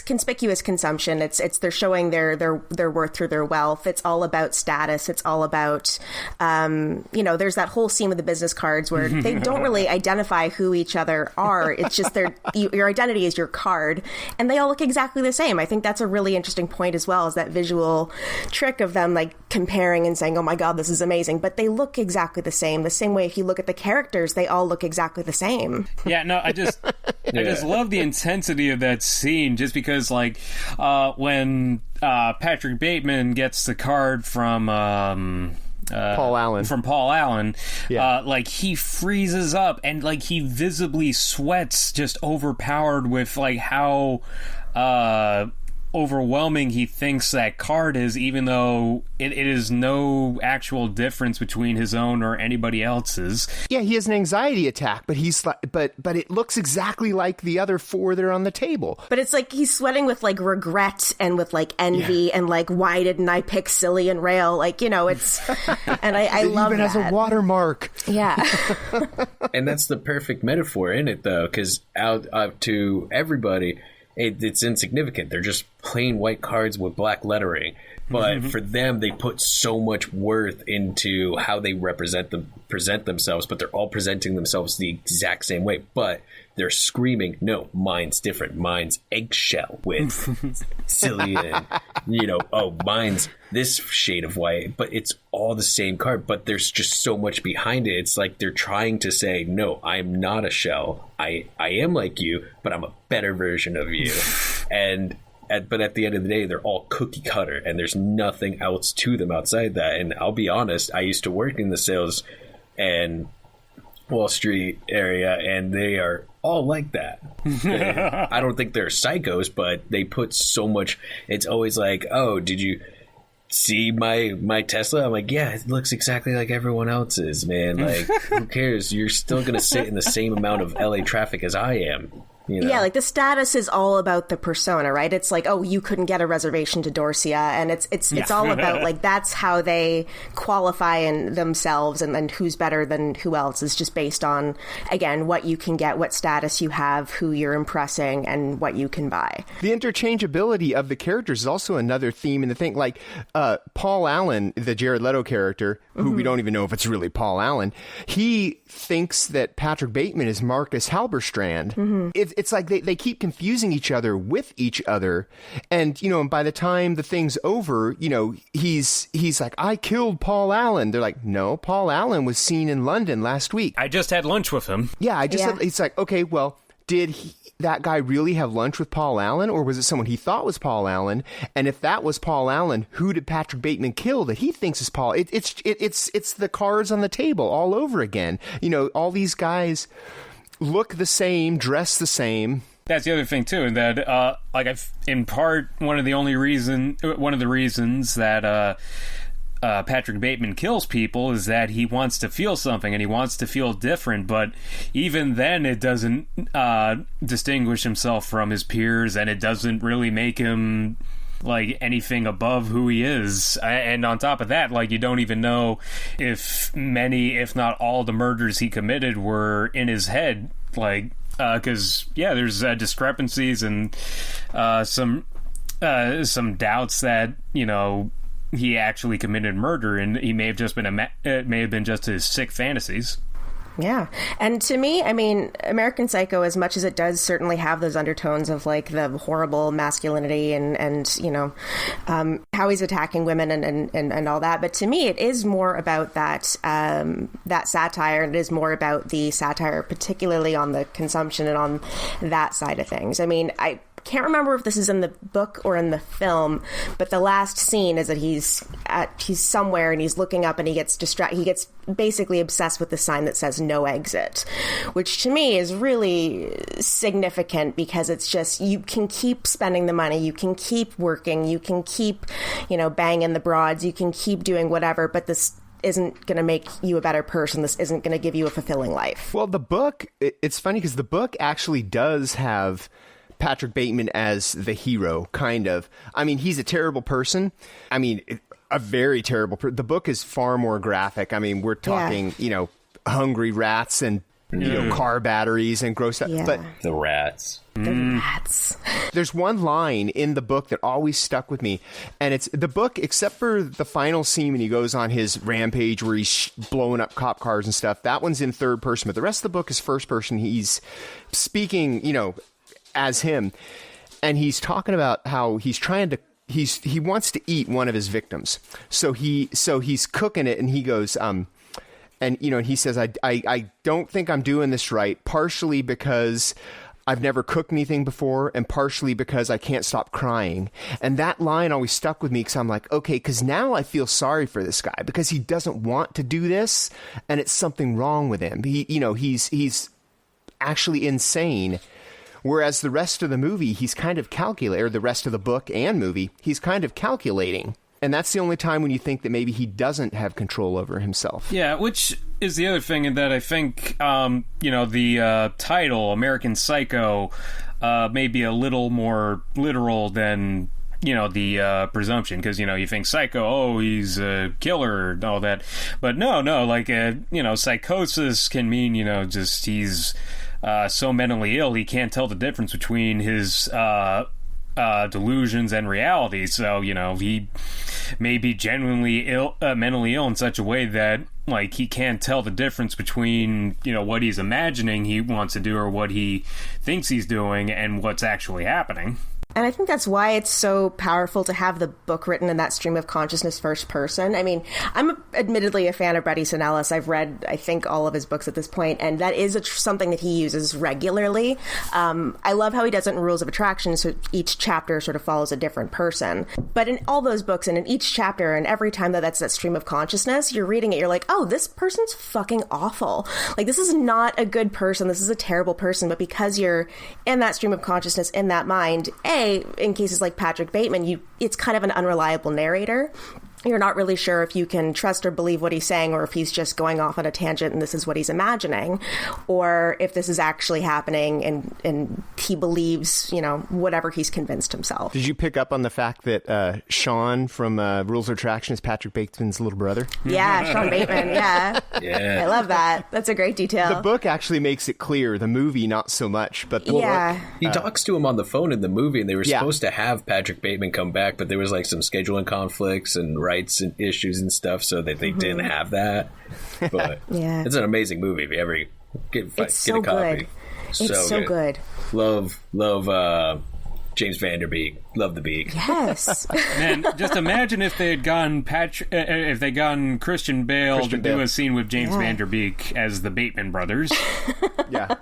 conspicuous consumption. It's they're showing their worth through their wealth. It's all about status. It's all about there's that whole scene with the business cards where they don't really identify who each other are. It's just your identity is your card, and they all look exactly the same. I think that's a really interesting point as well, is that visual trick of them like comparing and saying, oh my god, this is amazing, but they look exactly the same. The same way if you look at the characters, they all look exactly the same. Yeah, no, I just love the intensity of that scene, just because when Patrick Bateman gets the card from Paul Allen, he freezes up, and he visibly sweats, just overpowered with how overwhelming he thinks that card is, even though it is no actual difference between his own or anybody else's. Yeah, he has an anxiety attack, but but it looks exactly like the other four that are on the table. But it's like he's sweating with regret and with envy and why didn't I pick Silly and Rail? It's and I love even that. As a watermark. Yeah. And that's the perfect metaphor in it, though, because out to everybody, it's insignificant. They're just plain white cards with black lettering. But for them, they put so much worth into how they present themselves, but they're all presenting themselves the exact same way. But they're screaming, no, mine's different. Mine's eggshell with cillian. Mine's this shade of white. But it's all the same card. But there's just so much behind it. It's like they're trying to say, no, I am not a shell. I am like you, but I'm a better version of you. But at the end of the day, they're all cookie cutter, and there's nothing else to them outside that. And I'll be honest, I used to work in the sales and Wall Street area, and they are all like that. I don't think they're psychos, but they put so much. It's always like, oh, did you see my Tesla? I'm like, yeah, it looks exactly like everyone else's, man. Like, who cares? You're still going to sit in the same amount of LA traffic as I am. Yeah, like the status is all about the persona, right? It's like, oh, you couldn't get a reservation to Dorsia, and it's all about like that's how they qualify in themselves, and who's better than who else is just based on, again, what you can get, what status you have, who you're impressing, and what you can buy. The interchangeability of the characters is also another theme in the thing. Like Paul Allen, the Jared Leto character, who we don't even know if it's really Paul Allen, he thinks that Patrick Bateman is Marcus Halberstrand. It's like they keep confusing each other with each other. And, and by the time the thing's over, he's like, I killed Paul Allen. They're like, no, Paul Allen was seen in London last week. I just had lunch with him. Yeah, it's like, okay, well, did that guy really have lunch with Paul Allen, or was it someone he thought was Paul Allen? And if that was Paul Allen, who did Patrick Bateman kill that he thinks is Paul? It's the cards on the table all over again. All these guys look the same, dress the same. That's the other thing too, and that in part one of the reasons that Patrick Bateman kills people is that he wants to feel something and he wants to feel different, but even then it doesn't distinguish himself from his peers, and it doesn't really make him like anything above who he is. And on top of that, like, you don't even know if many, if not all, the murders he committed were in his head, like, because there's discrepancies and some doubts that he actually committed murder, and he may have just been it may have been just his sick fantasies. Yeah. And to me, I mean, American Psycho, as much as it does certainly have those undertones of like the horrible masculinity and how he's attacking women and all that. But to me, it is more about that satire, and it is more about the satire, particularly on the consumption and on that side of things. I mean, I can't remember if this is in the book or in the film, but the last scene is that he's somewhere and he's looking up and he gets distracted. He gets basically obsessed with the sign that says no exit, which to me is really significant, because it's just, you can keep spending the money, you can keep working, you can keep, banging the broads, you can keep doing whatever, but this isn't going to make you a better person. This isn't going to give you a fulfilling life. Well, the book, it's funny because the book actually does have Patrick Bateman as the hero, kind of. I mean, he's a terrible person. I mean, a very terrible person. The book is far more graphic. I mean, we're talking, hungry rats and, car batteries and gross stuff. Yeah. But the rats. The rats. There's one line in the book that always stuck with me, and it's the book, except for the final scene when he goes on his rampage where he's blowing up cop cars and stuff. That one's in third person, but the rest of the book is first person. He's speaking, as him, and he's talking about how he wants to eat one of his victims, so he's cooking it, and he goes and he says, I don't think I'm doing this right, partially because I've never cooked anything before, and partially because I can't stop crying. And that line always stuck with me, because I'm like, okay, because now I feel sorry for this guy, because he doesn't want to do this, and it's something wrong with him. He's actually insane. Whereas the rest of the movie, he's kind of calculating, or the rest of the book and movie, he's kind of calculating. And that's the only time when you think that maybe he doesn't have control over himself. Yeah, which is the other thing, in that I think, the title, American Psycho, may be a little more literal than, the presumption. Because, you think psycho, oh, he's a killer and all that. But no, like, psychosis can mean, just he's so mentally ill he can't tell the difference between his delusions and reality. So, he may be genuinely ill, mentally ill in such a way that, like, he can't tell the difference between, what he's imagining he wants to do or what he thinks he's doing and what's actually happening. And I think that's why it's so powerful to have the book written in that stream of consciousness first person. I mean, I'm admittedly a fan of Bret Easton Ellis. I've read, I think, all of his books at this point, and that is something that he uses regularly. I love how he does it in Rules of Attraction, so each chapter sort of follows a different person. But in all those books and in each chapter and every time that's that stream of consciousness, you're reading it, you're like, oh, this person's fucking awful. Like, this is not a good person. This is a terrible person. But because you're in that stream of consciousness, in that mind, in cases like Patrick Bateman, it's kind of an unreliable narrator. You're not really sure if you can trust or believe what he's saying, or if he's just going off on a tangent and this is what he's imagining, or if this is actually happening and he believes, whatever he's convinced himself. Did you pick up on the fact that Sean from Rules of Attraction is Patrick Bateman's little brother? Yeah, Sean Bateman, yeah. Yeah. I love that. That's a great detail. The book actually makes it clear. The movie, not so much. But the book, he talks to him on the phone in the movie, and they were supposed to have Patrick Bateman come back, but there was like some scheduling conflicts and rights and issues and stuff, so that they didn't have that. But it's an amazing movie. If you ever get a copy, it's so good. Love James Van Der Beek. Love the Beak. Yes. Man, just imagine if they had gone Christian Bale to do a scene with James Van Der Beek as the Bateman brothers. Yeah.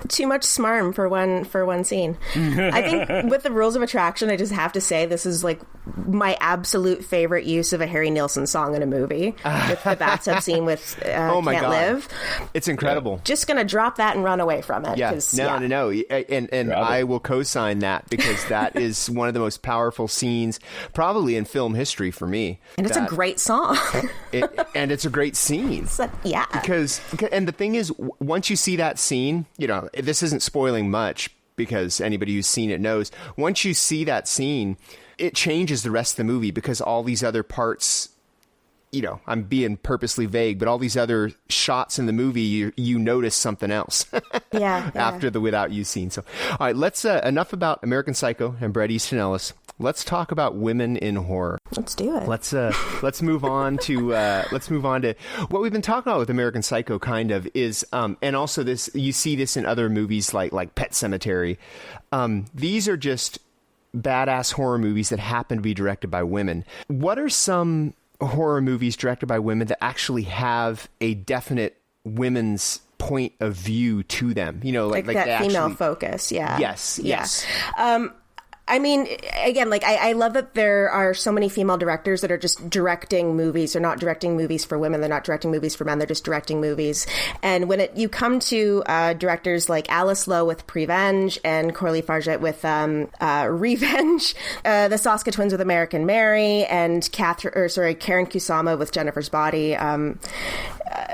Too much smarm for one scene. I think with the Rules of Attraction, I just have to say this is like my absolute favorite use of a Harry Nilsson song in a movie. With the bathtub scene with oh my Can't God. Live. It's incredible. Just gonna drop that and run away from it. Yeah. No. And I will co-sign that, because that is one of the most powerful scenes probably in film history for me. And it's a great song. And it's a great scene. Because the thing is, once you see that scene, this isn't spoiling much because anybody who's seen it knows. Once you see that scene, it changes the rest of the movie, because all these other parts, I'm being purposely vague, but all these other shots in the movie, you notice something else. After the without you scene. So, all right, let's enough about American Psycho and Bret Easton Ellis. Let's talk about women in horror. Let's do it. Let's move on to what we've been talking about with American Psycho. Kind of is, and also this, you see this in other movies like Pet Sematary. These are just badass horror movies that happen to be directed by women. What are some horror movies directed by women that actually have a definite women's point of view to them? Like that female focus. Yeah. Yes. I mean, again, I love that there are so many female directors that are just directing movies. They're not directing movies for women. They're not directing movies for men. They're just directing movies. And when you come to directors like Alice Lowe with Prevenge and Coralie Farget with Revenge, the Soska twins with American Mary, and Karen Kusama with Jennifer's Body,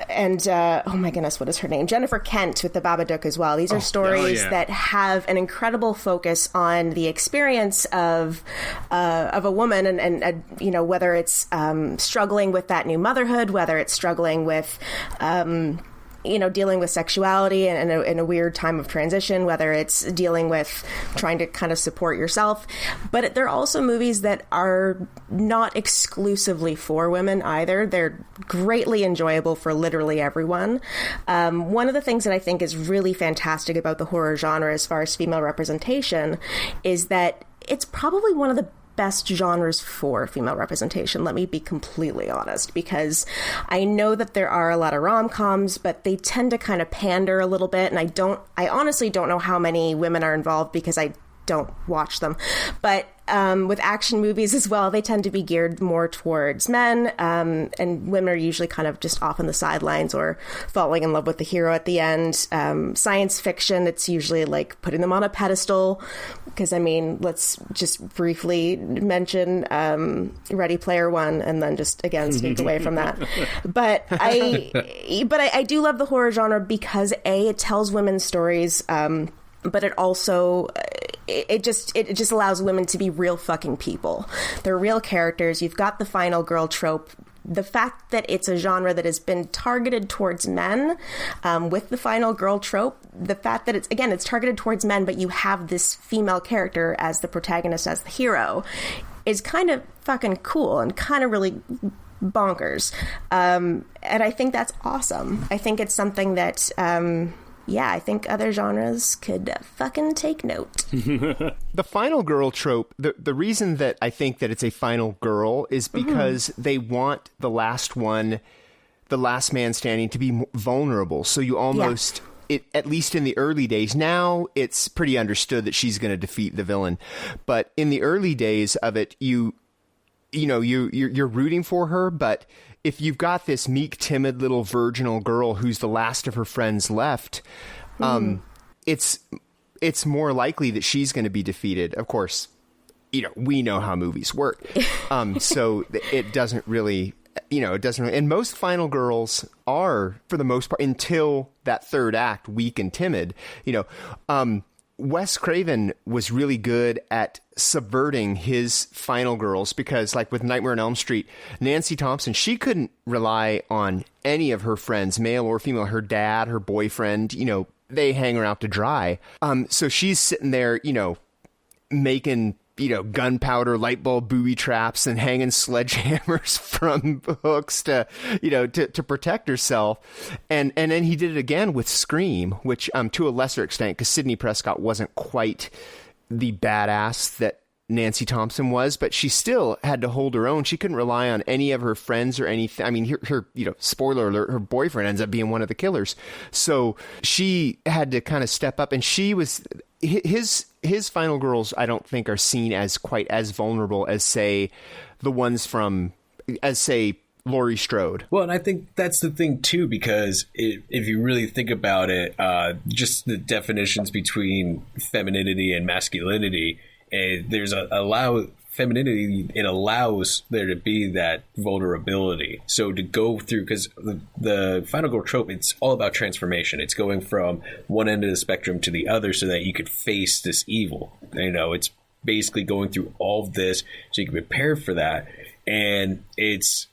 and oh my goodness, what is her name? Jennifer Kent with The Babadook as well. These are stories that have an incredible focus on the experience of a woman, and whether it's struggling with that new motherhood, whether it's struggling with dealing with sexuality in a weird time of transition, whether it's dealing with trying to kind of support yourself. But there are also movies that are not exclusively for women either. They're greatly enjoyable for literally everyone. One of the things that I think is really fantastic about the horror genre as far as female representation is that it's probably one of the best genres for female representation. Let me be completely honest, because I know that there are a lot of rom-coms, but they tend to kind of pander a little bit, and I honestly don't know how many women are involved because I don't watch them. But with action movies as well, they tend to be geared more towards men, and women are usually kind of just off on the sidelines or falling in love with the hero at the end. Science fiction, it's usually like putting them on a pedestal, because let's just briefly mention Ready Player One, and then just again sneak away from that. But I do love the horror genre because it tells women's stories, but it also it just allows women to be real fucking people. They're real characters. You've got the final girl trope the fact that it's a genre that has been targeted towards men, with the final girl trope, the fact that it's targeted towards men, but you have this female character as the protagonist, as the hero, is kind of fucking cool and kind of really bonkers. And I think that's awesome. I think it's something that, I think other genres could fucking take note. The final girl trope, the reason that I think that it's a final girl is because they want the last man standing, to be vulnerable. So you almost... at least in the early days, now it's pretty understood that she's going to defeat the villain. But in the early days of it, you're rooting for her. But if you've got this meek, timid little virginal girl who's the last of her friends left, it's more likely that she's going to be defeated. Of course, we know how movies work, so it doesn't really. And most final girls are, for the most part, until that third act, weak and timid. Wes Craven was really good at subverting his final girls because, like with Nightmare on Elm Street, Nancy Thompson, she couldn't rely on any of her friends, male or female, her dad, her boyfriend, they hang her out to dry. So she's sitting there, making... gunpowder, light bulb booby traps and hanging sledgehammers from hooks to protect herself. And then he did it again with Scream, which to a lesser extent, because Sidney Prescott wasn't quite the badass that Nancy Thompson was, but she still had to hold her own. She couldn't rely on any of her friends or anything. I mean, her spoiler alert, her boyfriend ends up being one of the killers. So she had to kind of step up, and she was... His final girls, I don't think, are seen as quite as vulnerable as, say, the ones from, Laurie Strode. Well, and I think that's the thing, too, because if you really think about it, just the definitions between femininity and masculinity, there's femininity, it allows there to be that vulnerability. So to go through, because the final girl trope, it's all about transformation. It's going from one end of the spectrum to the other so that you could face this evil. It's basically going through all of this so you can prepare for that. And it's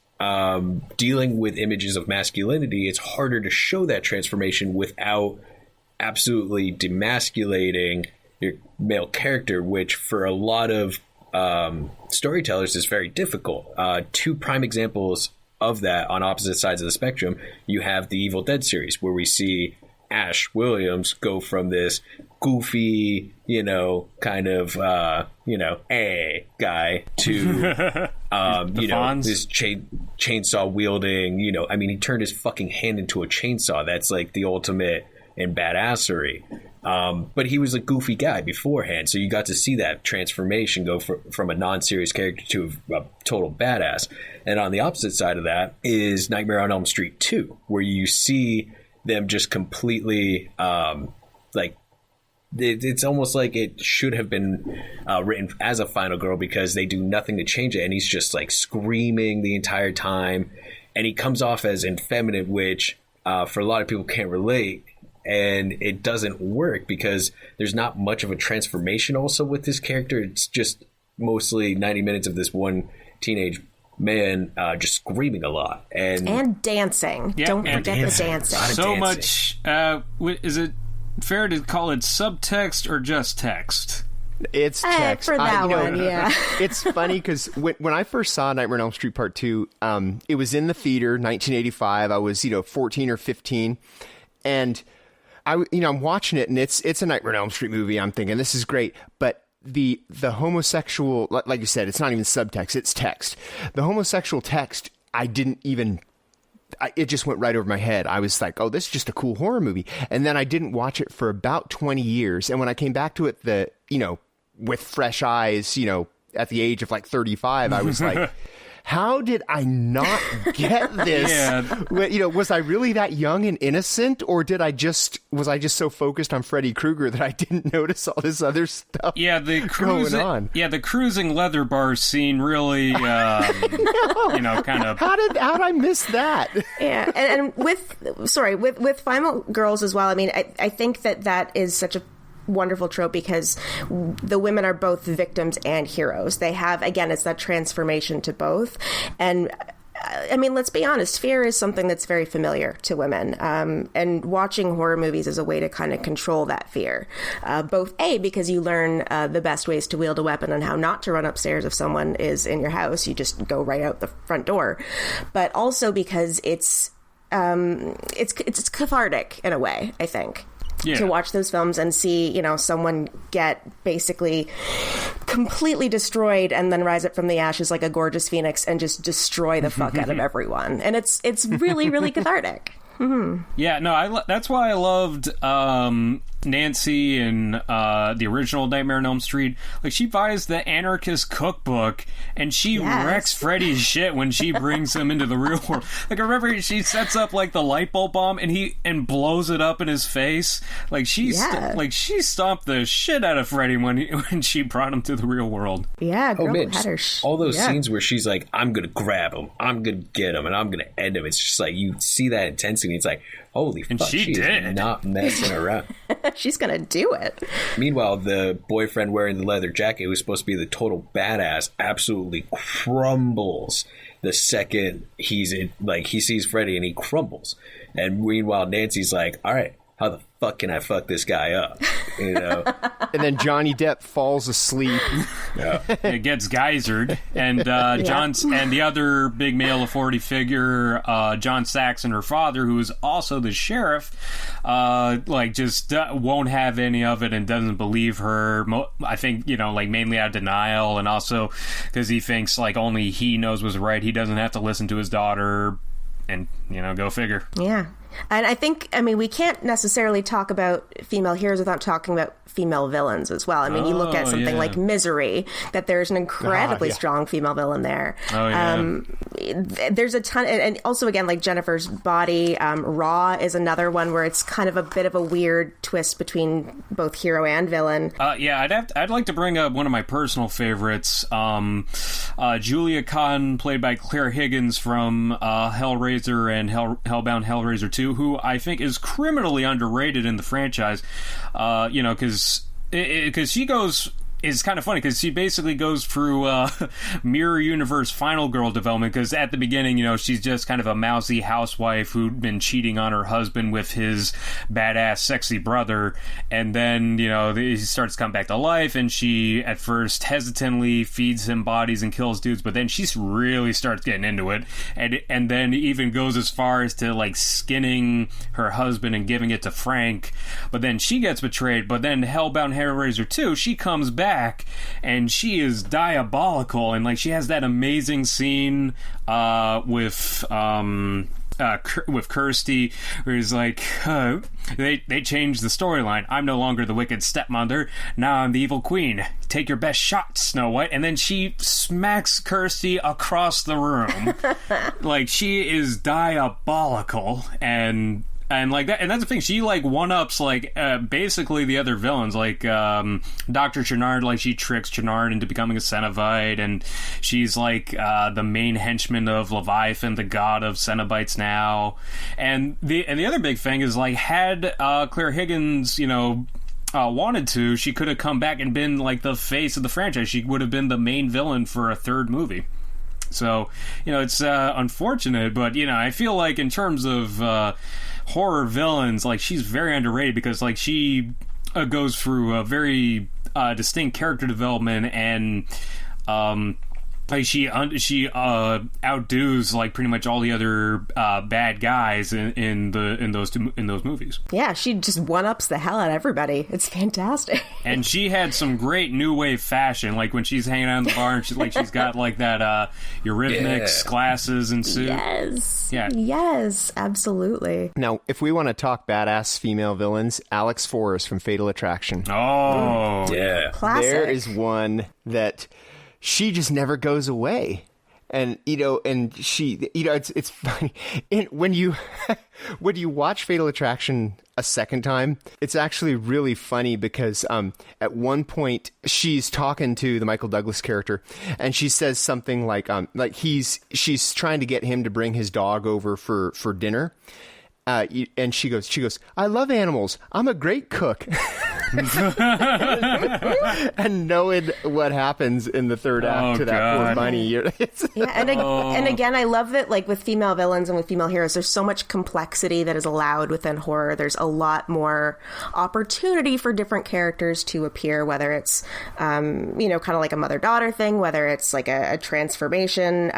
dealing with images of masculinity. It's harder to show that transformation without absolutely demasculating your male character, which for a lot of storytellers is very difficult. Two prime examples of that on opposite sides of the spectrum, you have the Evil Dead series, where we see Ash Williams go from this goofy, kind of, a guy to, this chainsaw wielding, he turned his fucking hand into a chainsaw. That's like the ultimate in badassery. But he was a goofy guy beforehand, so you got to see that transformation go from a non-serious character to a total badass. And on the opposite side of that is Nightmare on Elm Street 2, where you see them just completely it's almost like it should have been written as a final girl, because they do nothing to change it, and he's just like screaming the entire time, and he comes off as effeminate, which for a lot of people can't relate. And it doesn't work because there's not much of a transformation also with this character. It's just mostly 90 minutes of this one teenage man just screaming a lot. And dancing. Yeah, don't forget the dancing. So much. Is it fair to call it subtext or just text? It's text. For that one, yeah. It's funny because when I first saw Nightmare on Elm Street Part 2, it was in the theater, 1985. I was, 14 or 15. And... I'm watching it, and it's a Nightmare on Elm Street movie. I'm thinking, this is great. But the homosexual, like you said, it's not even subtext, it's text. The homosexual text, it just went right over my head. I was like, oh, this is just a cool horror movie. And then I didn't watch it for about 20 years. And when I came back to it, with fresh eyes, at the age of like 35, I was like... How did I not get this? Yeah. Was I really that young and innocent, or was I just so focused on Freddy Krueger that I didn't notice all this other stuff? Yeah, going on. Yeah, the cruising leather bar scene really, kind of. How did I miss that? Yeah, and with Final Girls as well. I mean, I think that is such a wonderful trope because the women are both victims and heroes. They have, again, it's that transformation to both. And I mean, let's be honest, fear is something that's very familiar to women. And watching horror movies is a way to kind of control that fear. Both, A, because you learn the best ways to wield a weapon and how not to run upstairs if someone is in your house. You just go right out the front door. But also because it's cathartic in a way, I think. Yeah. To watch those films and see, you know, someone get basically completely destroyed and then rise up from the ashes like a gorgeous phoenix and just destroy the fuck out of everyone. And it's really, really cathartic. Mm-hmm. Yeah, no, that's why I loved Nancy in the original Nightmare on Elm Street. Like, she buys the anarchist cookbook and she wrecks Freddy's shit when she brings him into the real world. Like, I remember she sets up like the light bulb bomb and blows it up in his face. Like, she stomped the shit out of Freddy when she brought him to the real world. Yeah, girl had her all those scenes where she's like, I'm gonna grab him, I'm gonna get him, and I'm gonna end him. It's just like, you see that intensity. It's like, holy fuck, she's not messing around. She's gonna do it. Meanwhile, the boyfriend wearing the leather jacket, who's supposed to be the total badass, absolutely crumbles the second he sees Freddy, and he crumbles. And meanwhile, Nancy's like, all right, how the fuck can I fuck this guy up? You know? And then Johnny Depp falls asleep. Yeah. It gets geysered. And and the other big male authority figure, John Saxon, her father, who is also the sheriff, just won't have any of it and doesn't believe her. I think, you know, like, mainly out of denial, and also because he thinks, like, only he knows what's right. He doesn't have to listen to his daughter. And, you know, go figure. Yeah. And I think, I mean, we can't necessarily talk about female heroes without talking about female villains as well. I mean, you look at something like Misery, that there's an incredibly strong female villain there. There's a ton, and also, again, like Jennifer's Body, Raw is another one where it's kind of a bit of a weird twist between both hero and villain. I'd like to bring up one of my personal favorites, Julia Cotton, played by Claire Higgins from Hellraiser and Hellbound Hellraiser 2, who I think is criminally underrated in the franchise, you know, because she goes... It's kind of funny because she basically goes through Mirror Universe Final Girl development, because at the beginning, you know, she's just kind of a mousy housewife who'd been cheating on her husband with his badass, sexy brother, and then, you know, he starts to come back to life, and she, at first, hesitantly feeds him bodies and kills dudes, but then she really starts getting into it, and then even goes as far as to, like, skinning her husband and giving it to Frank, but then she gets betrayed, but then Hellbound Hellraiser 2, she comes back, and she is diabolical, and like she has that amazing scene with Kirsty, where he's like, they changed the storyline. I'm no longer the wicked stepmother. Now I'm the evil queen. Take your best shot, Snow White. And then she smacks Kirsty across the room. Like, she is diabolical, and like that, and that's the thing. She like one-ups like basically the other villains, like Dr. Chernard. Like, she tricks Chernard into becoming a Cenobite, and she's like the main henchman of Leviathan, the god of Cenobites now. And the other big thing is, like, had Claire Higgins, you know, wanted to, she could have come back and been like the face of the franchise. She would have been the main villain for a third movie. So, you know, it's unfortunate, but, you know, I feel like in terms of horror villains, like, she's very underrated, because, like, she goes through a very distinct character development, and like she outdoes like pretty much all the other bad guys in those movies. Yeah, she just one-ups the hell out of everybody. It's fantastic. And she had some great new wave fashion, like when she's hanging out in the bar and she's got like that Eurythmics glasses and suit. Yes, absolutely. Now, if we want to talk badass female villains, Alex Forrest from Fatal Attraction. Oh, yeah, classic. There is one that she just never goes away. And, you know, and she, you know, it's funny. When you watch Fatal Attraction a second time, it's actually really funny, because at one point she's talking to the Michael Douglas character, and she says something like she's trying to get him to bring his dog over for dinner. And she goes, I love animals. I'm a great cook. and knowing what happens in the third act to that poor bunny. And again, I love that, like, with female villains and with female heroes, there's so much complexity that is allowed within horror. There's a lot more opportunity for different characters to appear, whether it's, kind of like a mother-daughter thing, whether it's like a transformation.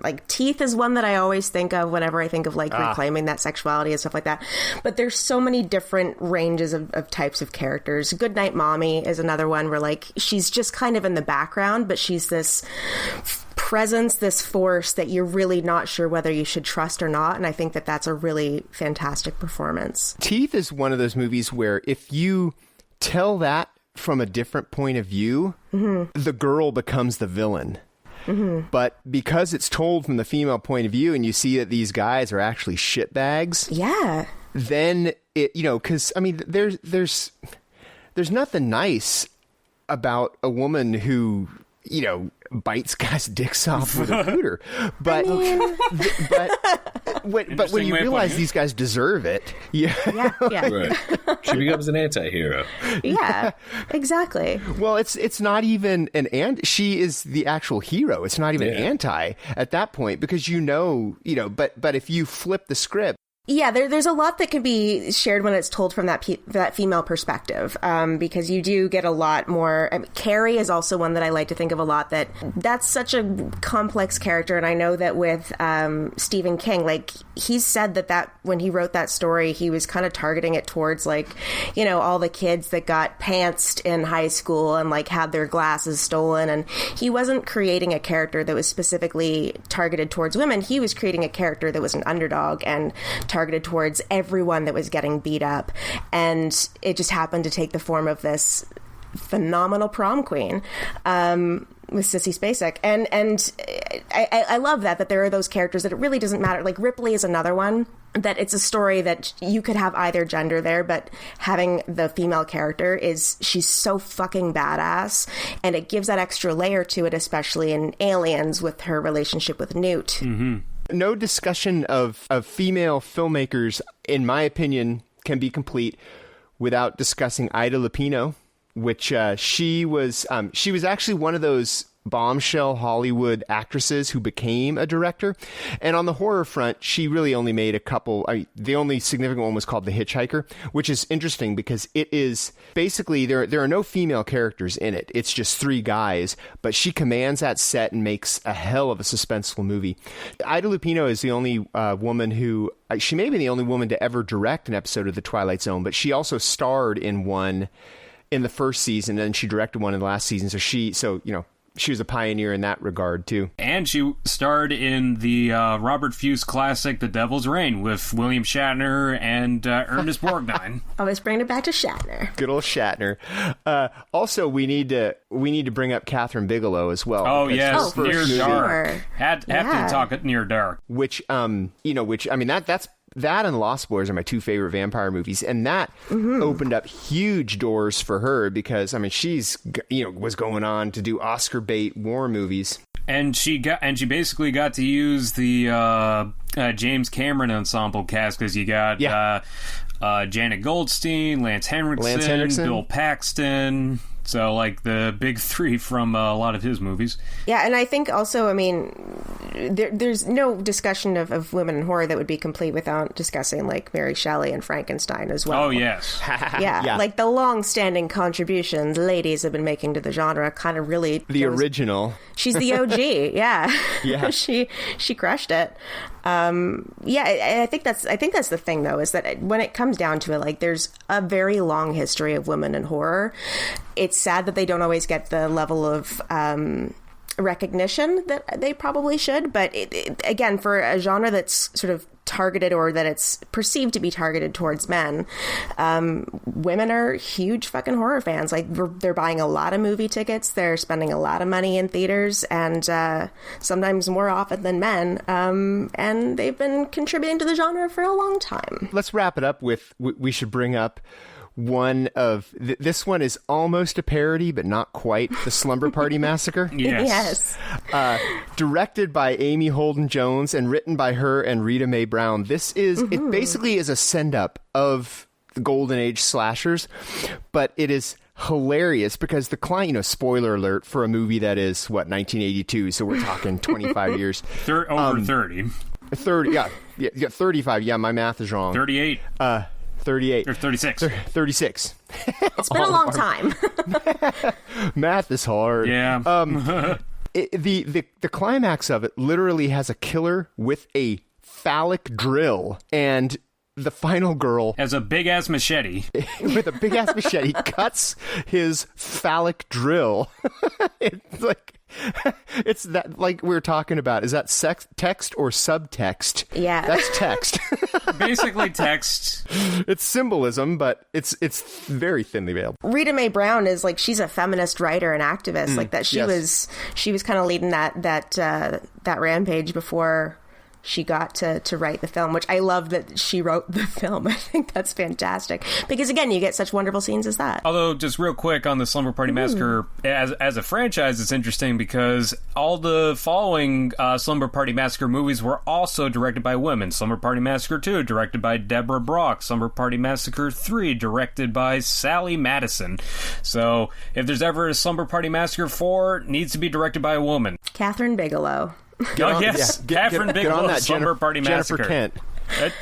Like Teeth is one that I always think of whenever I think of like reclaiming that sexuality and stuff like that. But there's so many different ranges of types of characters. Goodnight Mommy is another one where, like, she's just kind of in the background, but she's this presence, this force that you're really not sure whether you should trust or not. And I think that that's a really fantastic performance. Teeth is one of those movies where if you tell that from a different point of view, the girl becomes the villain. But because it's told from the female point of view and you see that these guys are actually shitbags, then it, because I mean, there's nothing nice about a woman who, bites guys' dicks off with a cooter. But but when you realize these guys deserve it, right. She becomes an anti-hero. Yeah, exactly. Well, it's not even she is the actual hero. It's not even anti at that point because but if you flip the script. Yeah, there's a lot that can be shared when it's told from that female perspective, because you do get a lot more. Carrie is also one that I like to think of a lot. That's such a complex character, and I know that with Stephen King, like, he said that when he wrote that story, he was kind of targeting it towards, like, all the kids that got pantsed in high school and, like, had their glasses stolen, and he wasn't creating a character that was specifically targeted towards women. He was creating a character that was an underdog and targeted towards everyone that was getting beat up, and it just happened to take the form of this phenomenal prom queen with Sissy Spacek, and I love that there are those characters that it really doesn't matter. Like Ripley is another one that it's a story that you could have either gender there, but having the female character she's so fucking badass, and it gives that extra layer to it, especially in Aliens with her relationship with Newt. No discussion of female filmmakers, in my opinion, can be complete without discussing Ida Lupino, which she was actually one of those bombshell Hollywood actresses who became a director. And on the horror front, she really only made a couple. The only significant one was called The Hitchhiker, which is interesting because it is basically there are no female characters in it. It's just three guys, but she commands that set and makes a hell of a suspenseful movie. Ida Lupino is the only woman who, she may be the only woman to ever direct an episode of The Twilight Zone, but she also starred in one in the first season, and she directed one in the last season. She was a pioneer in that regard, too. And she starred in the Robert Fuse classic, The Devil's Reign, with William Shatner and Ernest Borgnine. Always bringing it back to Shatner. Good old Shatner. Also, we need to bring up Catherine Bigelow as well. Oh, yes. Near Dark. Sure. Have to talk at Near Dark. That and Lost Boys are my two favorite vampire movies, and that opened up huge doors for her because she's was going on to do Oscar bait war movies, and she basically got to use the James Cameron ensemble cast because you got Janet Goldstein, Lance Henriksen, Bill Paxton. So, like, the big three from a lot of his movies. Yeah, and I think also, there's no discussion of women in horror that would be complete without discussing, like, Mary Shelley and Frankenstein as well. Oh, yes. Yeah, like, the long-standing contributions ladies have been making to the genre kind of really... The original. She's the OG, yeah. Yeah. She crushed it. I think that's the thing, though, is that when it comes down to it, like, there's a very long history of women in horror. It's sad that they don't always get the level of recognition that they probably should. But again, for a genre that's sort of targeted, or that it's perceived to be targeted towards men, women are huge fucking horror fans. Like, they're buying a lot of movie tickets, they're spending a lot of money in theaters, and sometimes more often than men, and they've been contributing to the genre for a long time. Let's wrap it up with, we should bring up one of this one is almost a parody, but not quite. The Slumber Party Massacre. Yes. Directed by Amy Holden Jones and written by her and Rita Mae Brown. This is it basically is a send up of golden age slashers, but it is hilarious because the client, spoiler alert for a movie that is 1982, so we're talking 25 years. Over 30. 30, yeah, 35. Yeah, my math is wrong. 38. 38 or 36. 36. It's been a long time. Math is hard. Yeah. The climax of it literally has a killer with a phallic drill, and the final girl has a big ass machete. With a big ass machete cuts his phallic drill. It's that, like we were talking about. Is that text or subtext? Yeah, that's text. Basically text. It's symbolism, but it's very thinly veiled. Rita Mae Brown is she's a feminist writer and activist. She was kind of leading that rampage before she got to write the film, which I love that she wrote the film. I think that's fantastic because, again, you get such wonderful scenes as that. Although, just real quick on the Slumber Party Massacre, as a franchise, it's interesting because all the following Slumber Party Massacre movies were also directed by women. Slumber Party Massacre 2, directed by Deborah Brock. Slumber Party Massacre 3, directed by Sally Madison. So, if there's ever a Slumber Party Massacre 4, needs to be directed by a woman. Catherine Bigelow. Yes, Catherine Bigelow, that Slumber Party Massacre.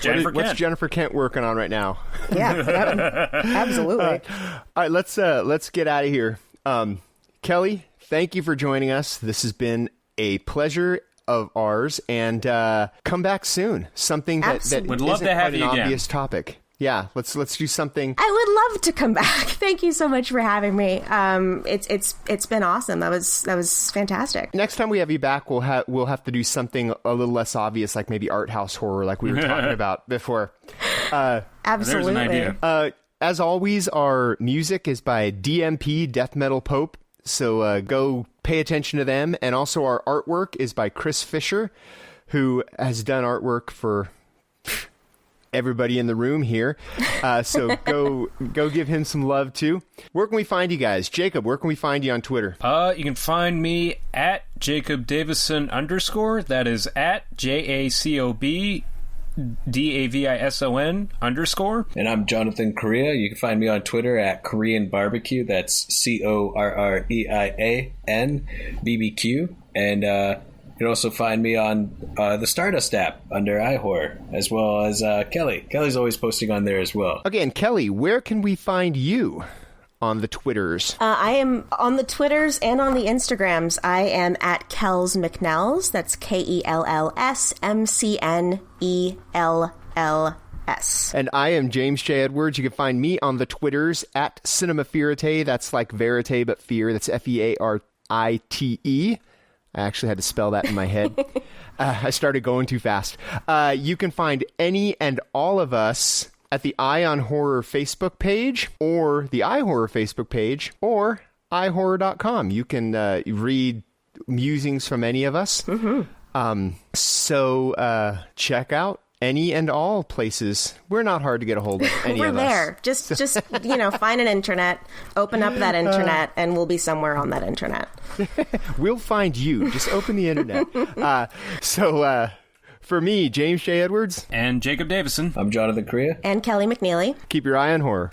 Jennifer Kent. What's Jennifer Kent working on right now? Yeah, absolutely. All right, let's get out of here. Kelly, thank you for joining us. This has been a pleasure of ours, and come back soon. Something that would love to have you again. Obvious topic. Yeah, let's do something. I would love to come back. Thank you so much for having me. It's been awesome. That was fantastic. Next time we have you back, we'll have to do something a little less obvious, like maybe art house horror, like we were talking about before. Absolutely. There's an idea. As always, our music is by DMP, Death Metal Pope. So go pay attention to them, and also our artwork is by Chris Fisher, who has done artwork for everybody in the room here. So go give him some love too. Where can we find you guys? Jacob, where can we find you on Twitter? You can find me at Jacob Davison _. That is at JACOB DAVISON _. And I'm Jonathan Correa. You can find me on Twitter at Korean Barbecue. That's CORREIAN BBQ. And you can also find me on the Stardust app under iHorror, as well as Kelly. Kelly's always posting on there as well. Again, Kelly, where can we find you on the Twitters? I am on the Twitters and on the Instagrams. I am at Kells McNells. That's KELLSMCNELLS. And I am James J. Edwards. You can find me on the Twitters at Cinema Verite. That's like verite, but fear. That's FEARITE. I actually had to spell that in my head. I started going too fast. You can find any and all of us at the Eye on Horror Facebook page, or the iHorror Facebook page, or iHorror.com. You can read musings from any of us. Mm-hmm. So check out any and all places. We're not hard to get a hold of. We're there. Just find an internet, open up that internet, and we'll be somewhere on that internet. We'll find you. Just open the internet. So for me, James J. Edwards. And Jacob Davison. I'm Jonathan Correa. And Kelly McNeely. Keep your eye on horror.